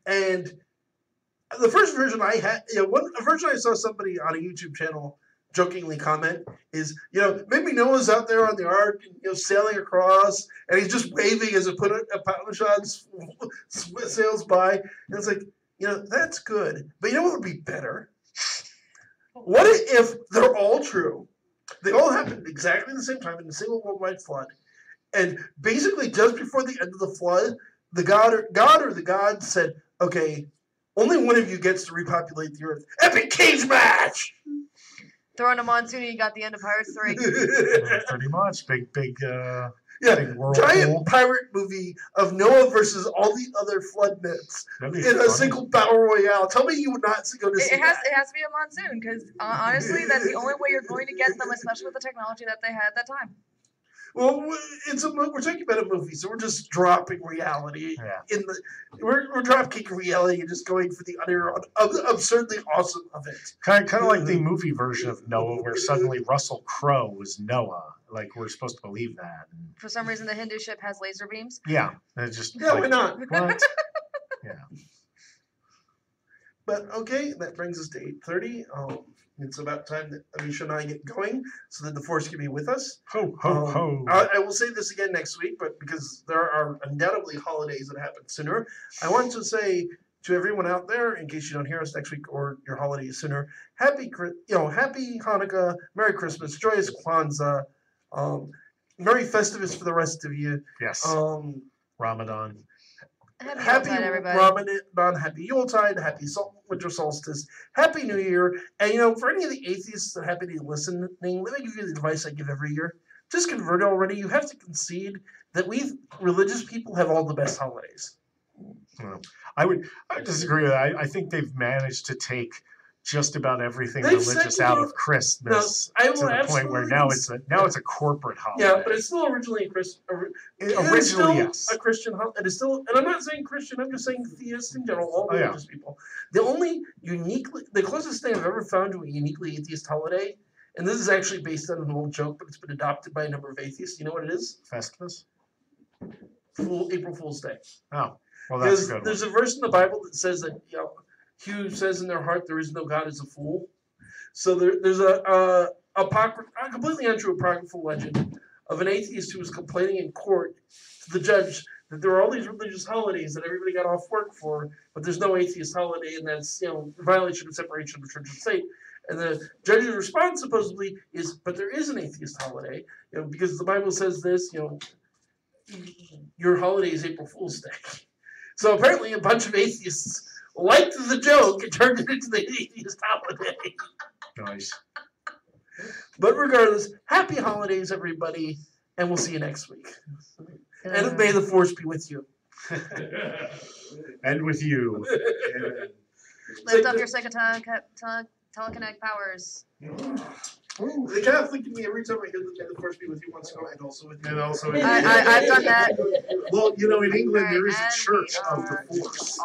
And the first version I had, a version I saw somebody on a YouTube channel jokingly comment is, maybe Noah's out there on the ark and sailing across, and he's just waving as a Upanishad sails by, and it's like, that's good, but what would be better? What if they're all true? They all happened exactly the same time in a single worldwide flood. And basically, just before the end of the flood, the God or the gods said, okay, only one of you gets to repopulate the earth. Epic cage match!
Throw in a monsoon and you got the end of Pirates 3.
Pretty much. Big big
giant pirate movie of Noah versus all the other flood myths in a single battle royale. Tell me you would not go to see that.
It has to be a monsoon, because honestly, that's the only way you're going to get them, especially with the technology that they had at that time.
Well, we're talking about a movie, so we're just dropping reality we're drop kicking reality and just going for the absurdly awesome of it.
Kind of like the movie version of Noah, where suddenly Russell Crowe was Noah. Like we're supposed to believe that.
For some reason, the Hindu ship has laser beams.
Yeah, it's just
why not?
What? Yeah.
But okay, that brings us to 8:30. It's about time that Amisha and I get going so that the Force can be with us.
Ho, ho, ho.
I will say this again next week, but because there are undoubtedly holidays that happen sooner, I want to say to everyone out there, in case you don't hear us next week or your holiday is sooner, happy Hanukkah, Merry Christmas, joyous Kwanzaa, Merry Festivus for the rest of you.
Yes.
Ramadan.
Happy Yuletide, everybody.
Ramadan, happy Yuletide, happy winter solstice, happy New Year. And for any of the atheists that happen to be listening, let me give you the advice I give every year. Just convert already. You have to concede that religious people have all the best holidays.
I would disagree with that. I think they've managed to take just about everything religious out of Christmas to the point where now it's a corporate holiday.
Yeah, but it's still originally a Christian.
Yes.
A Christian holiday. It is still, and I'm not saying Christian. I'm just saying theists in general, all religious people. The closest thing I've ever found to a uniquely atheist holiday, and this is actually based on an old joke, but it's been adopted by a number of atheists. You know what it is?
Festivus.
April Fool's Day.
Oh, well, that's a good one.
There's a verse in the Bible that says that he who says in their heart there is no God is a fool. So there's a completely untrue apocryphal legend of an atheist who was complaining in court to the judge that there are all these religious holidays that everybody got off work for, but there's no atheist holiday, and that's violation of separation of church and state. And the judge's response supposedly is, but there is an atheist holiday, because the Bible says this, your holiday is April Fool's Day. So apparently a bunch of atheists liked the joke and turned it into the atheist holiday.
Nice.
But regardless, happy holidays, everybody, and we'll see you next week. And may the Force be with you.
And with you.
Lift up your telekinetic powers.
The Catholic in me, every time I hear the Force be with you wants to go, and also with you.
And also
I've done that.
Well, in England, there is a church of the Force.